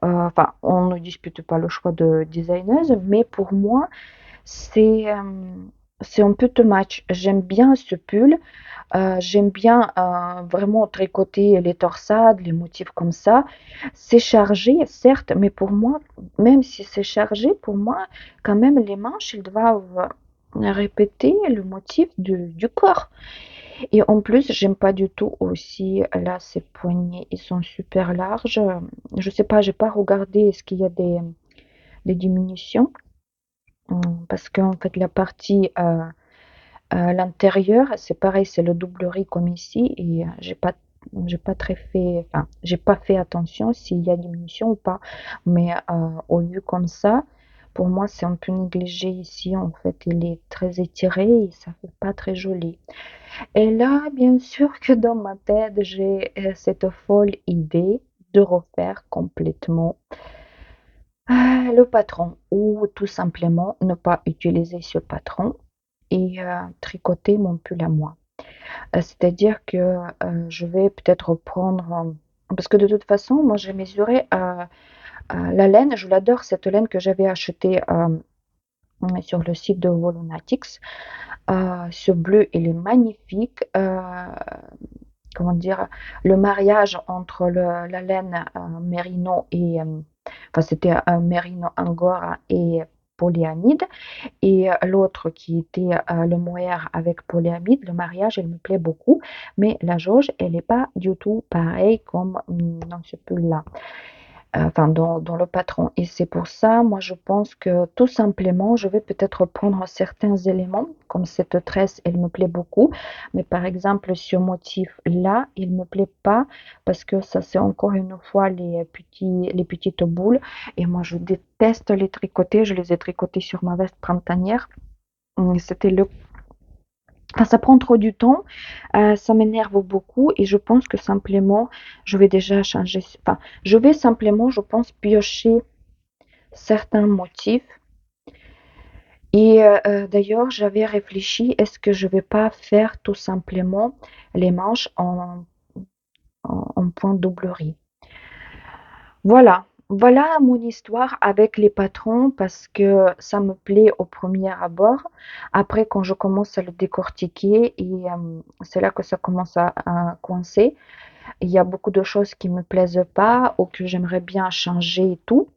Enfin, on ne dispute pas le choix de designeuse, mais pour moi, c'est c'est un peu too much. J'aime bien ce pull, j'aime bien vraiment tricoter les torsades, les motifs comme ça. C'est chargé, certes, mais pour moi, même si c'est chargé, pour moi, quand même, les manches, ils doivent répéter le motif du corps. Et en plus, j'aime pas du tout aussi, là, ces poignets, ils sont super larges. Je sais pas, j'ai pas regardé, est-ce qu'il y a des diminutions? Parce qu'en fait, la partie à l'intérieur, c'est pareil, c'est le double riz comme ici, et j'ai pas très fait, enfin, j'ai pas fait attention s'il y a diminution ou pas. Mais au vu comme ça, pour moi, c'est un peu négligé ici. En fait, il est très étiré et ça fait pas très joli. Et là, bien sûr que dans ma tête, j'ai cette folle idée de refaire complètement le patron ou tout simplement ne pas utiliser ce patron et tricoter mon pull à moi. C'est-à-dire que je vais peut-être prendre, parce que de toute façon, moi j'ai mesuré la laine, je l'adore cette laine que j'avais achetée sur le site de Volonatics. Ce bleu, il est magnifique. Comment dire, le mariage entre la laine mérino et, enfin c'était un mérino angora et polyamide, et l'autre qui était le mohair avec polyamide, le mariage, elle me plaît beaucoup, mais la jauge, elle n'est pas du tout pareille comme dans ce pull-là, enfin dans le patron. Et c'est pour ça, moi je pense que tout simplement, je vais peut-être prendre certains éléments, comme cette tresse, elle me plaît beaucoup, mais par exemple ce motif-là, il me plaît pas parce que ça c'est encore une fois les petites boules, et moi je déteste les tricoter, je les ai tricotés sur ma veste printanière. C'était le Enfin, ça prend trop du temps, ça m'énerve beaucoup et je pense que simplement, je vais déjà changer, enfin, je vais simplement, je pense, piocher certains motifs. Et d'ailleurs, j'avais réfléchi, est-ce que je vais pas faire tout simplement les manches en point double riz. Voilà, voilà mon histoire avec les patrons parce que ça me plaît au premier abord. Après, quand je commence à le décortiquer, et c'est là que ça commence à coincer. Il y a beaucoup de choses qui me plaisent pas ou que j'aimerais bien changer et tout.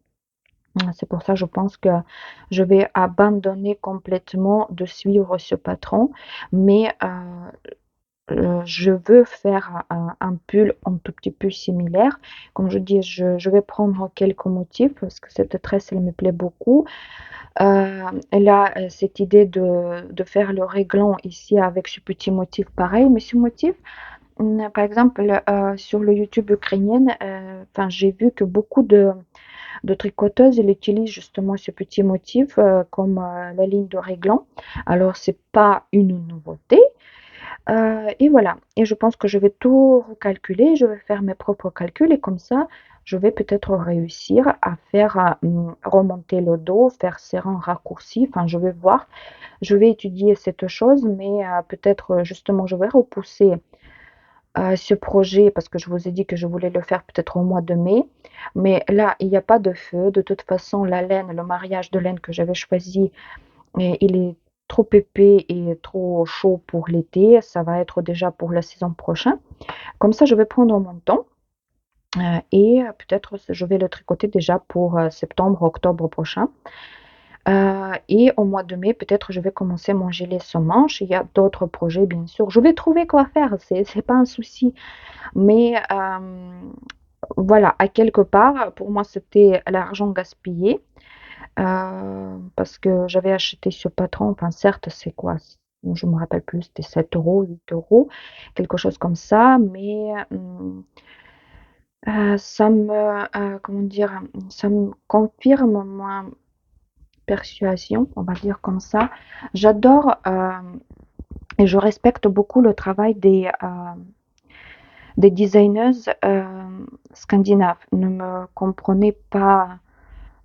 C'est pour ça, je pense que je vais abandonner complètement de suivre ce patron, mais je veux faire un pull un tout petit peu similaire. Comme je dis, je vais prendre quelques motifs parce que cette tresse, elle me plaît beaucoup. Elle a cette idée de faire le réglant ici avec ce petit motif pareil, mais ce motif, Par exemple, sur le YouTube ukrainienne, enfin, j'ai vu que beaucoup de tricoteuses, elles utilisent justement ce petit motif comme la ligne de réglant. Alors, c'est pas une nouveauté. Et voilà. Et je pense que je vais tout recalculer, je vais faire mes propres calculs et comme ça, je vais peut-être réussir à faire remonter le dos, faire ces rangs raccourcis. Enfin, je vais voir, je vais étudier cette chose, mais peut-être justement, je vais repousser ce projet parce que je vous ai dit que je voulais le faire peut-être au mois de mai. Mais là, il n'y a pas de feu. De toute façon, la laine, le mariage de laine que j'avais choisi, et il est trop épais et trop chaud pour l'été. Ça va être déjà pour la saison prochaine. Comme ça, je vais prendre mon temps et peut-être je vais le tricoter déjà pour septembre, octobre prochain. Et au mois de mai, peut-être je vais commencer mon gilet sans manches. Il y a d'autres projets, bien sûr. Je vais trouver quoi faire, c'est pas un souci. Mais voilà, à quelque part, pour moi, c'était l'argent gaspillé parce que j'avais acheté ce patron. Enfin, certes, c'est quoi? Je me rappelle plus, c'était 7 euros, 8 euros, quelque chose comme ça. Mais ça me, comment dire, ça me confirme ma persuasion, on va dire comme ça. J'adore et je respecte beaucoup le travail des designers scandinaves. Ne me comprenez pas,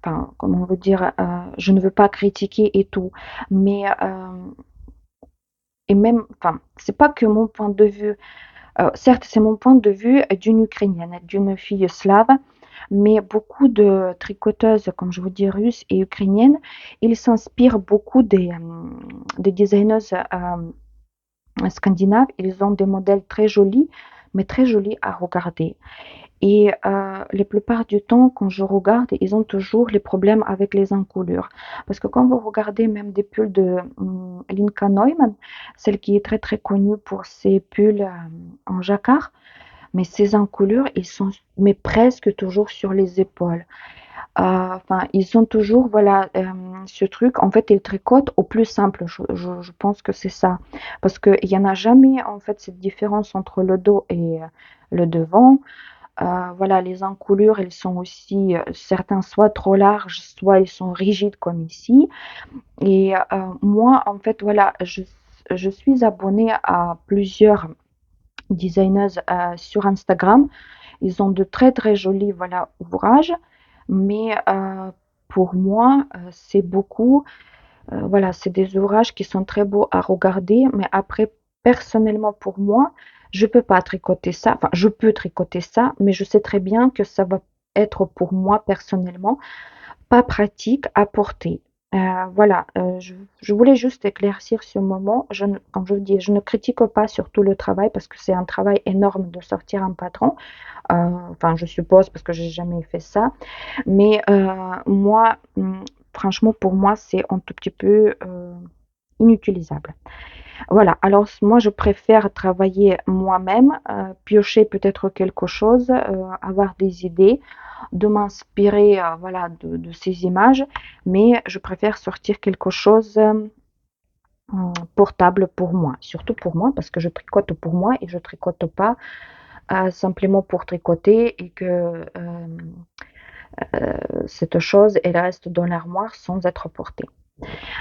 enfin, comment vous dire, je ne veux pas critiquer et tout, mais et même, enfin, c'est pas que mon point de vue. Certes, c'est mon point de vue d'une Ukrainienne, d'une fille slave, mais beaucoup de tricoteuses, comme je vous dis, russes et ukrainiennes, ils s'inspirent beaucoup des designers scandinaves. Ils ont des modèles très jolis, mais très jolis à regarder. Et la plupart du temps, quand je regarde, ils ont toujours les problèmes avec les encoulures. Parce que quand vous regardez même des pulls de Linka Neumann, celle qui est très très connue pour ses pulls en jacquard, mais ces encoulures, ils sont mais presque toujours sur les épaules. Enfin, ils ont toujours, voilà, ce truc. En fait, ils tricotent au plus simple. Je pense que c'est ça. Parce qu'il n'y en a jamais, en fait, cette différence entre le dos et le devant. Voilà, les encoulures, elles sont aussi, certains soit trop larges, soit ils sont rigides comme ici. Et moi, en fait, voilà, je suis abonnée à plusieurs designers sur Instagram. Ils ont de très très jolis voilà, ouvrages, mais pour moi, c'est beaucoup, voilà, c'est des ouvrages qui sont très beaux à regarder, mais après, personnellement pour moi, je peux pas tricoter ça, enfin, je peux tricoter ça, mais je sais très bien que ça va être pour moi personnellement pas pratique à porter. Voilà, je voulais juste éclaircir ce moment. Comme je vous dis, je ne critique pas surtout le travail parce que c'est un travail énorme de sortir un patron. Enfin, je suppose parce que j'ai jamais fait ça. Mais moi, franchement, pour moi, c'est un tout petit peu inutilisable. Voilà, alors moi je préfère travailler moi-même, piocher peut-être quelque chose, avoir des idées, de m'inspirer voilà, de ces images, mais je préfère sortir quelque chose portable pour moi, surtout pour moi parce que je tricote pour moi et je tricote pas simplement pour tricoter et que cette chose elle reste dans l'armoire sans être portée.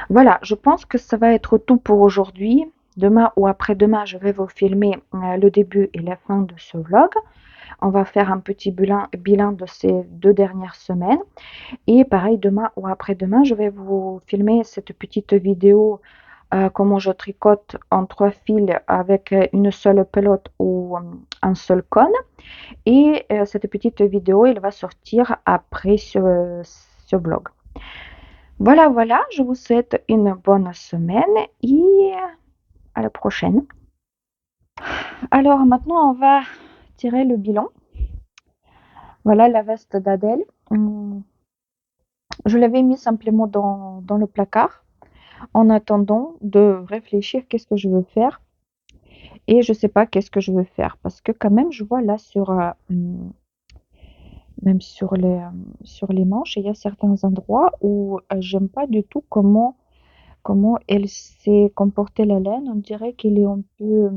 Voilà, je pense que ça va être tout pour aujourd'hui. Demain ou après-demain, je vais vous filmer le début et la fin de ce vlog. On va faire un petit bilan de ces 2 dernières semaines. Et pareil, demain ou après-demain, je vais vous filmer cette petite vidéo comment je tricote en 3 fils avec une seule pelote ou un seul cône. Et cette petite vidéo, elle va sortir après ce vlog. Voilà, voilà, je vous souhaite une bonne semaine et à la prochaine. Alors maintenant, on va tirer le bilan. Voilà la veste d'Adèle. Je l'avais mis simplement dans le placard en attendant de réfléchir qu'est-ce que je veux faire. Et je sais pas qu'est-ce que je veux faire parce que quand même, je vois là même sur les manches, il y a certains endroits où j'aime pas du tout comment elle s'est comportée la laine. On dirait qu'elle est un peu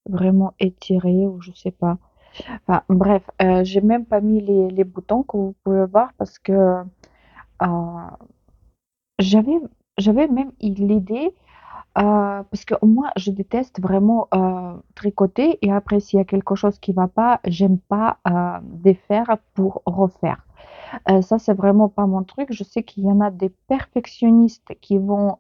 vraiment étiré ou je sais pas. Enfin bref, j'ai même pas mis les boutons que vous pouvez voir parce que, j'avais j'avais même l'idée, parce que moi je déteste vraiment, tricoter et après s'il y a quelque chose qui va pas, j'aime pas, défaire pour refaire. Ça c'est vraiment pas mon truc. Je sais qu'il y en a des perfectionnistes qui vont,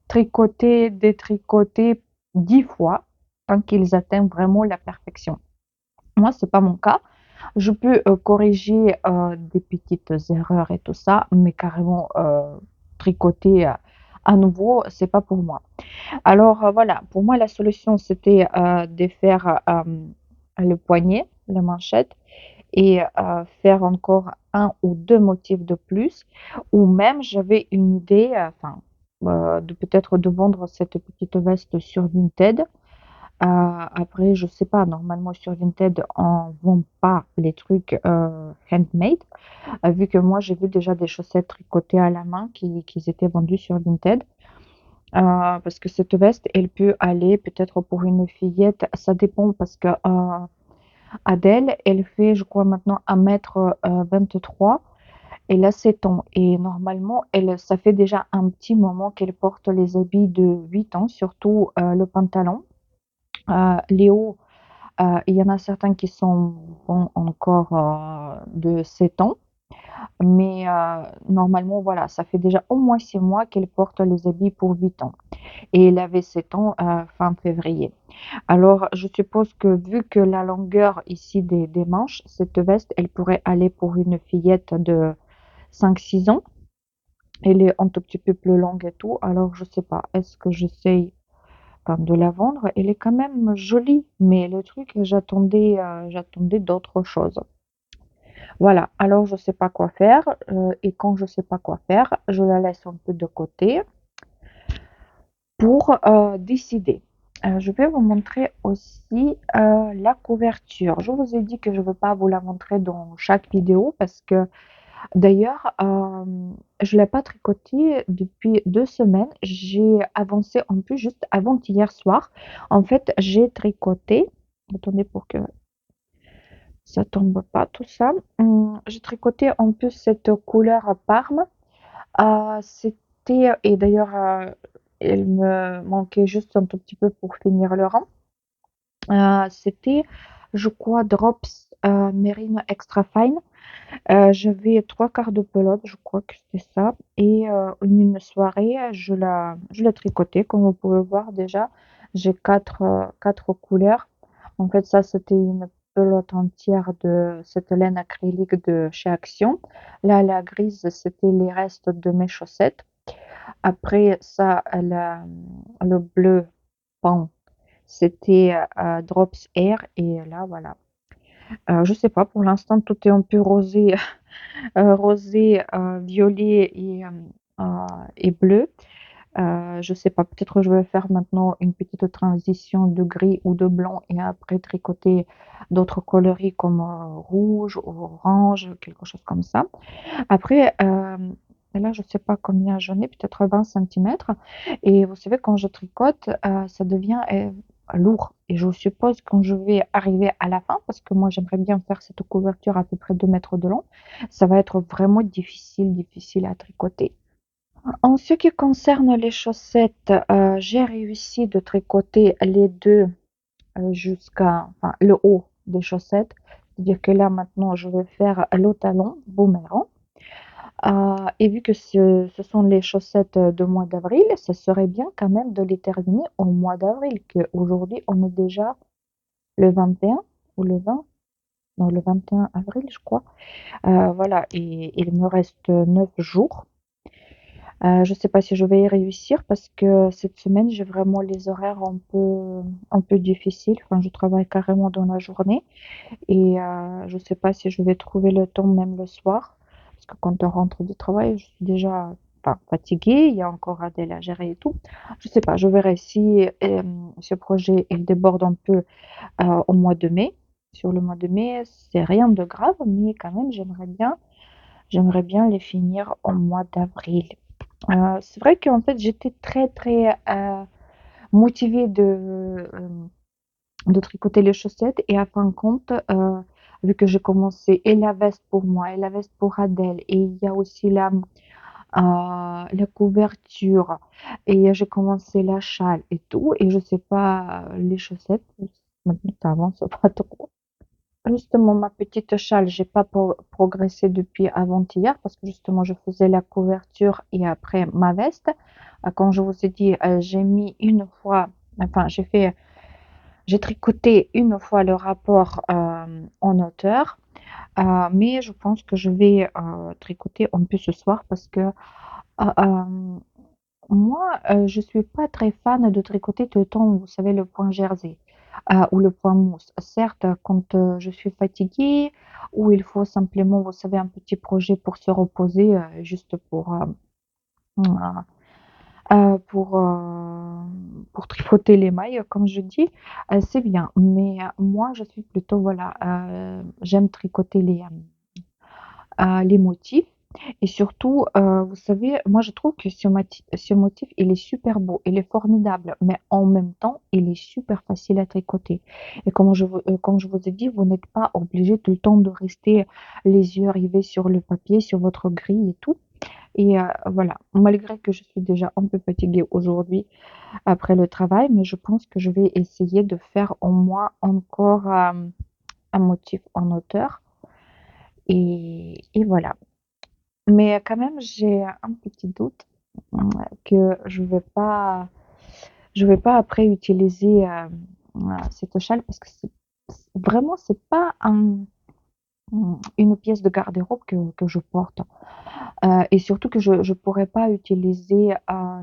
tricoter, détricoter 10 fois tant qu'ils atteignent vraiment la perfection. Moi, c'est pas mon cas. Je peux, corriger, des petites erreurs et tout ça, mais carrément, tricoter, à nouveau, c'est pas pour moi. Alors, voilà, pour moi, la solution, c'était, défaire, le poignet, la manchette et faire encore un ou 2 motifs de plus ou même j'avais une idée, enfin, de peut-être de vendre cette petite veste sur Vinted. Après je sais pas, normalement sur Vinted on vend pas les trucs, handmade, vu que moi j'ai vu déjà des chaussettes tricotées à la main qui étaient vendues sur Vinted. Parce que cette veste, elle peut aller peut-être pour une fillette, ça dépend parce que, Adèle, elle fait, je crois maintenant 1 m 23. Elle a 7 ans et normalement, ça fait déjà un petit moment qu'elle porte les habits de 8 ans, surtout, le pantalon. Les hauts, il y en a certains qui sont bons encore, de 7 ans, mais normalement, voilà, ça fait déjà au moins 6 mois qu'elle porte les habits pour 8 ans et elle avait 7 ans, fin février. Alors, je suppose que vu que la longueur ici des manches, cette veste, elle pourrait aller pour une fillette de 5 6 ans. Elle est un tout petit peu plus longue et tout. Alors, je sais pas, est-ce que j'essaye enfin, de la vendre? Elle est quand même jolie, mais le truc, j'attendais d'autres choses. Voilà, alors je sais pas quoi faire. Et quand je sais pas quoi faire, je la laisse un peu de côté pour décider. Je vais vous montrer aussi la couverture. Je vous ai dit que je ne veux pas vous la montrer dans chaque vidéo parce que d'ailleurs, je l'ai pas tricoté depuis 2 semaines. J'ai avancé un peu juste avant-hier soir. En fait, j'ai tricoté attendez pour que ça tombe pas tout ça. J'ai tricoté un peu cette couleur parme. C'était et d'ailleurs, il me manquait juste un tout petit peu pour finir le rang. C'était, je crois, Drops, Merino Extra Fine. J'avais 3/4 de pelote, je crois que c'était ça et en une soirée, je l'ai tricoté comme vous pouvez voir déjà. J'ai 4 couleurs. En fait, ça, c'était une pelote entière de cette laine acrylique de chez Action. Là, la grise, c'était les restes de mes chaussettes. Après ça, le bleu pan, c'était, Drops Air et là, voilà. Je sais pas, pour l'instant, tout est un peu rosé, rosé, violet et bleu. Je sais pas, peut-être je vais faire maintenant une petite transition de gris ou de blanc et après tricoter d'autres coloris comme, rouge ou orange, quelque chose comme ça. Après, là, je sais pas combien j'en ai, peut-être 20 centimètres. Et vous savez, quand je tricote, ça devient lourd. Et je suppose quand je vais arriver à la fin, parce que moi j'aimerais bien faire cette couverture à peu près 2 mètres de long, ça va être vraiment difficile, difficile à tricoter. En ce qui concerne les chaussettes, j'ai réussi de tricoter les deux jusqu'à enfin, le haut des chaussettes. C'est-à-dire que là maintenant je vais faire le talon boomerang. Et vu que ce sont les chaussettes de mois d'avril, ça serait bien quand même de les terminer au mois d'avril, qu'aujourd'hui on est déjà le 21 ou le 20, non le 21 avril je crois. Voilà et il me reste 9 jours. Je sais pas si je vais y réussir parce que cette semaine j'ai vraiment les horaires un peu difficiles. Enfin je travaille carrément dans la journée et je sais pas si je vais trouver le temps même le soir. Parce que quand on rentre du travail, je suis déjà enfin, fatiguée, il y a encore Adèle à gérer et tout. Je sais pas, je verrai si ce projet il déborde un peu au mois de mai. Sur le mois de mai, c'est rien de grave, mais quand même, j'aimerais bien les finir au mois d'avril. C'est vrai qu'en fait, j'étais très, très motivée de tricoter les chaussettes et à fin de compte, vu que j'ai commencé et la veste pour moi et la veste pour Adèle et il y a aussi la couverture et j'ai commencé la châle et tout et je sais pas, les chaussettes, maintenant ça avance pas trop. Justement, ma petite châle, j'ai pas progressé depuis avant-hier parce que justement, je faisais la couverture et après ma veste. Comme je vous ai dit, j'ai mis une fois, enfin, j'ai tricoté une fois le rapport en hauteur, mais je pense que je vais tricoter un peu ce soir parce que moi, je suis pas très fan de tricoter tout le temps, vous savez, le point jersey, ou le point mousse. Certes, quand, je suis fatiguée ou il faut simplement, vous savez, un petit projet pour se reposer, juste mmh, pour tricoter les mailles, comme je dis, c'est bien. Mais, moi, je suis plutôt, voilà, j'aime tricoter les motifs et surtout, vous savez, moi je trouve que ce motif, il est super beau, il est formidable, mais en même temps, il est super facile à tricoter et comme je vous ai dit, vous n'êtes pas obligé tout le temps de rester les yeux rivés sur le papier, sur votre grille et tout et voilà. Malgré que je suis déjà un peu fatiguée aujourd'hui après le travail, mais je pense que je vais essayer de faire au moins encore, un motif en hauteur et voilà. Mais quand même, j'ai un petit doute, que je vais pas après utiliser, cette châle parce que c'est pas une pièce de garde-robe que je porte. Et surtout que je pourrais pas utiliser,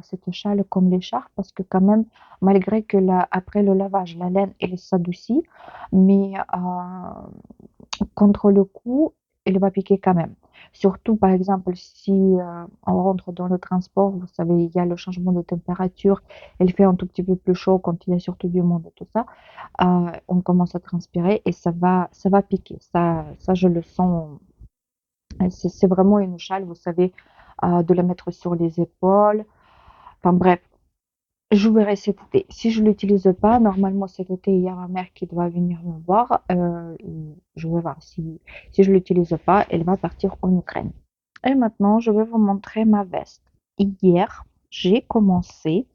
cette châle comme l'écharpe parce que quand même, malgré que la après le lavage, la laine, elle s'adoucit, mais, contre le coup, elle va piquer quand même. Surtout, par exemple, si on rentre dans le transport, vous savez, il y a le changement de température, il fait un tout petit peu plus chaud quand il y a surtout du monde et tout ça. On commence à transpirer et ça va piquer. Ça, je le sens. C'est vraiment une châle, vous savez, de la mettre sur les épaules. Enfin bref, je verrai cet été. Si je l'utilise pas, normalement cet été, il y a ma mère qui doit venir me voir. Et je vais voir si je l'utilise pas, elle va partir en Ukraine. Et maintenant, je vais vous montrer ma veste. Hier, j'ai commencé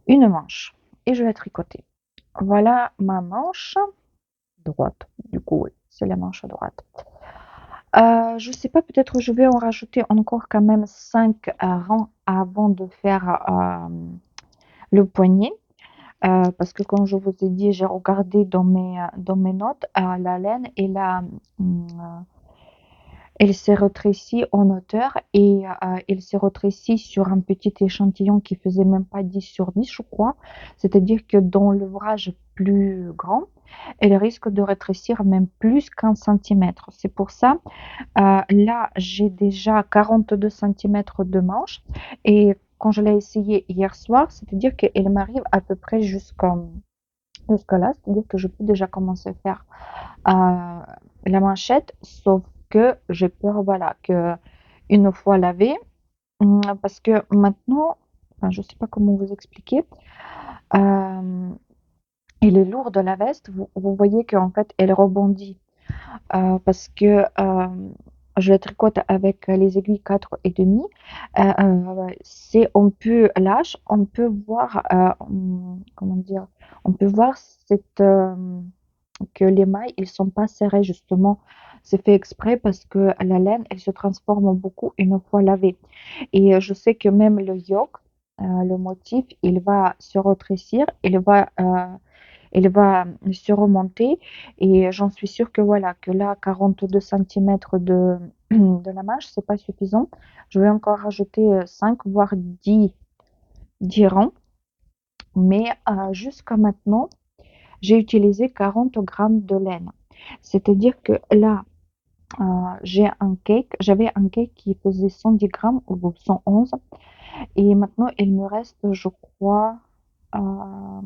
une manche et je l'ai tricotée. Voilà ma manche droite. Du coup, oui, c'est la manche droite. Je sais pas, peut-être je vais en rajouter encore quand même 5 rangs avant de faire le poignet. Parce que comme je vous ai dit, j'ai regardé dans mes notes, la laine mmh, elle s'est rétrécie en hauteur et elle s'est rétrécie sur un petit échantillon qui faisait même pas 10 sur 10, je crois. C'est-à-dire que dans l'ouvrage plus grand, elle risque de rétrécir même plus qu'1 centimètre. C'est pour ça, là, j'ai déjà 42 centimètres de manche et quand je l'ai essayé hier soir, c'est-à-dire qu'elle m'arrive à peu près jusqu'à là, c'est-à-dire que je peux déjà commencer à faire la manchette, sauf que j'ai peur, voilà, que une fois lavé, parce que maintenant, enfin, je sais pas comment vous expliquer, euh, elle est lourde la veste. Vous voyez qu'en fait, elle rebondit parce que je la tricote avec les aiguilles 4,5. C'est un peu lâche. On peut voir, comment dire, on peut voir que les mailles, ils sont pas serrés justement. C'est fait exprès parce que la laine, elle se transforme beaucoup une fois lavée. Et je sais que même le yoke, le motif, il va se rétrécir, il va se remonter. Et j'en suis sûre que voilà, que là, 42 centimètres de la manche, c'est pas suffisant. Je vais encore rajouter 5, voire 10 rangs. Mais jusqu'à maintenant, j'ai utilisé 40 grammes de laine. C'est-à-dire que là, j'avais un cake qui faisait 110 grammes ou 111. Et maintenant, il me reste, je crois, euh,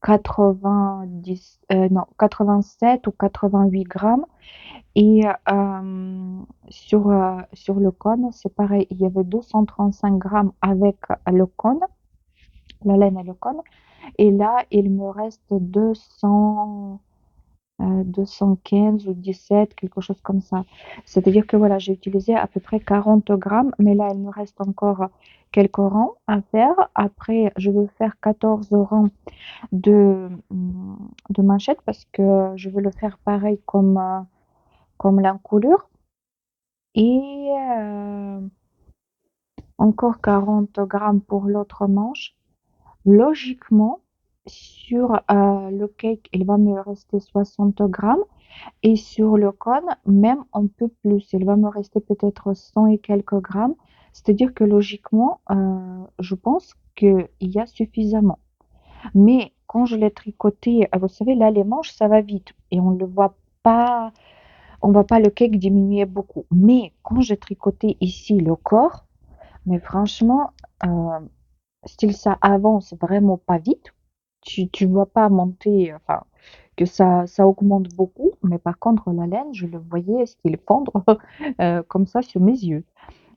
90, non, 87 ou 88 grammes. Et sur le cône, c'est pareil, il y avait 235 grammes avec le cône, la laine et le cône. Et là, il me reste 215 ou 17, quelque chose comme ça. C'est-à-dire que voilà, j'ai utilisé à peu près 40 grammes, mais là, il me reste encore quelques rangs à faire. Après, je veux faire 14 rangs de manchettes parce que je veux le faire pareil comme l'encolure. Et encore 40 grammes pour l'autre manche. Logiquement, sur le cake, il va me rester 60 grammes. Et sur le cône, même un peu plus. Il va me rester peut-être 100 et quelques grammes. C'est-à-dire que logiquement, je pense qu'il y a suffisamment. Mais quand je l'ai tricoté, vous savez, là, les manches, ça va vite. Et on le voit pas, on voit pas le cake diminuer beaucoup. Mais quand j'ai tricoté ici le corps, mais franchement, euh, style ça avance vraiment pas vite. Tu vois pas monter, enfin, que ça augmente beaucoup. Mais par contre, la laine, je le voyais style fondre comme ça sur mes yeux.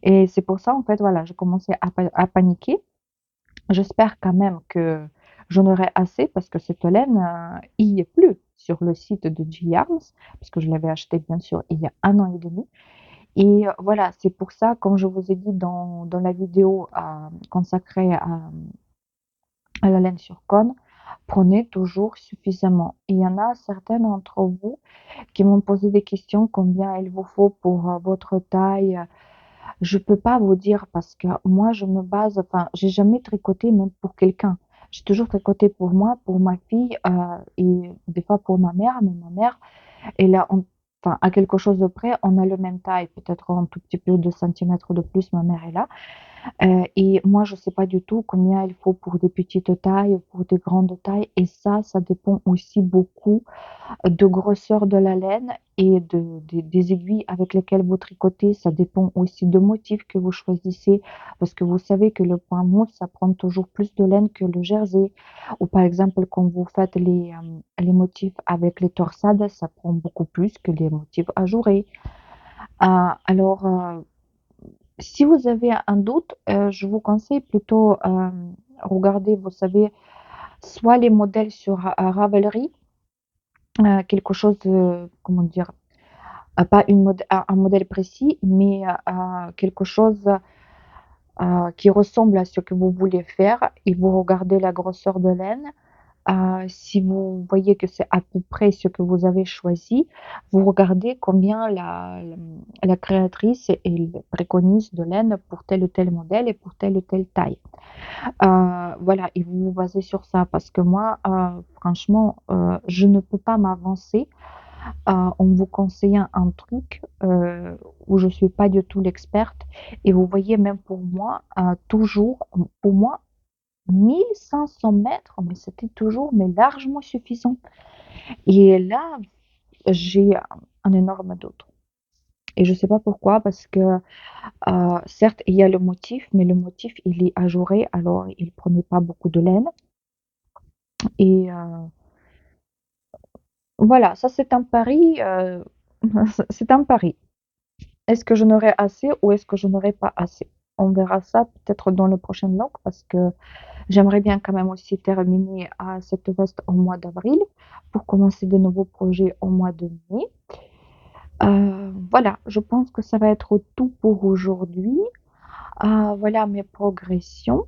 Et c'est pour ça, en fait, voilà, j'ai commencé à paniquer. J'espère quand même que j'en aurai assez parce que cette laine, il n'y est plus sur le site de G-Yarns, parce que je l'avais acheté bien sûr il y a un an et demi. Et voilà, c'est pour ça, comme je vous ai dit dans la vidéo consacrée à la laine sur cône, prenez toujours suffisamment. Et il y en a certaines d'entre vous qui m'ont posé des questions, combien il vous faut pour votre taille. Je peux pas vous dire parce que moi je me base, enfin, j'ai jamais tricoté même pour quelqu'un. J'ai toujours tricoté pour moi, pour ma fille et des fois pour ma mère, mais ma mère, elle a, enfin, à quelque chose de près, on a le même taille, peut-être un tout petit peu de centimètres de plus, ma mère est là. Et moi, je sais pas du tout combien il faut pour des petites tailles, pour des grandes tailles. Et ça dépend aussi beaucoup de grosseur de la laine et des aiguilles avec lesquelles vous tricotez. Ça dépend aussi de motifs que vous choisissez. Parce que vous savez que le point mousse, ça prend toujours plus de laine que le jersey. Ou par exemple, quand vous faites les motifs avec les torsades, ça prend beaucoup plus que les motifs ajourés. Alors, si vous avez un doute, je vous conseille plutôt regarder, vous savez, soit les modèles sur Ravelry, quelque chose, comment dire, pas un modèle précis, mais quelque chose qui ressemble à ce que vous voulez faire et vous regardez la grosseur de laine. Si vous voyez que c'est à peu près ce que vous avez choisi, vous regardez combien la créatrice elle préconise de laine pour tel ou tel modèle et pour telle ou telle taille. Voilà, et vous vous basez sur ça parce que moi, franchement, je ne peux pas m'avancer en vous conseillant un truc où je suis pas du tout l'experte. Et vous voyez, même pour moi, toujours, pour moi, 1500 mètres, mais c'était toujours mais largement suffisant. Et là, j'ai un énorme doute. Et je sais pas pourquoi, parce que certes, il y a le motif, mais le motif, il est ajouré, alors il prenait pas beaucoup de laine. Et voilà, ça c'est un pari, c'est un pari. Est-ce que je n'aurai assez ou est-ce que je n'aurai pas assez? On verra ça peut-être dans le prochain vlog parce que j'aimerais bien quand même aussi terminer cette veste au mois d'avril pour commencer de nouveaux projets au mois de mai. Voilà, je pense que ça va être tout pour aujourd'hui. Voilà mes progressions.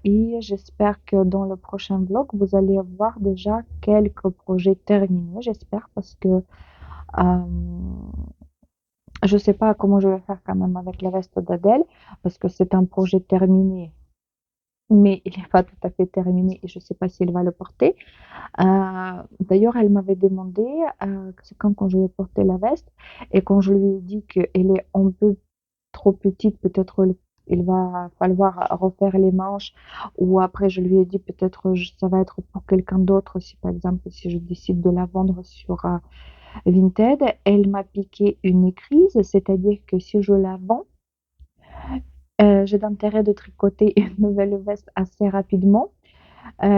Et j'espère que dans le prochain vlog, vous allez voir déjà quelques projets terminés, j'espère, parce que euh, je sais pas comment je vais faire quand même avec la veste d'Adèle, parce que c'est un projet terminé, mais il n'est pas tout à fait terminé et je sais pas si elle va le porter. D'ailleurs, elle m'avait demandé c'est quand je vais porter la veste et quand je lui ai dit qu'elle est un peu trop petite, peut-être il va falloir refaire les manches ou après je lui ai dit peut-être ça va être pour quelqu'un d'autre si par exemple si je décide de la vendre sur Vinted, elle m'a piqué une crise, c'est-à-dire que si je la vends, j'ai d'intérêt de tricoter une nouvelle veste assez rapidement.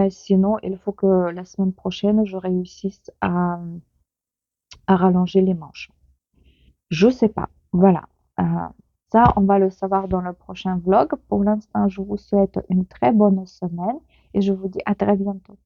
Sinon, il faut que la semaine prochaine, je réussisse à rallonger les manches. Je sais pas. Voilà. Ça, on va le savoir dans le prochain vlog. Pour l'instant, je vous souhaite une très bonne semaine et je vous dis à très bientôt.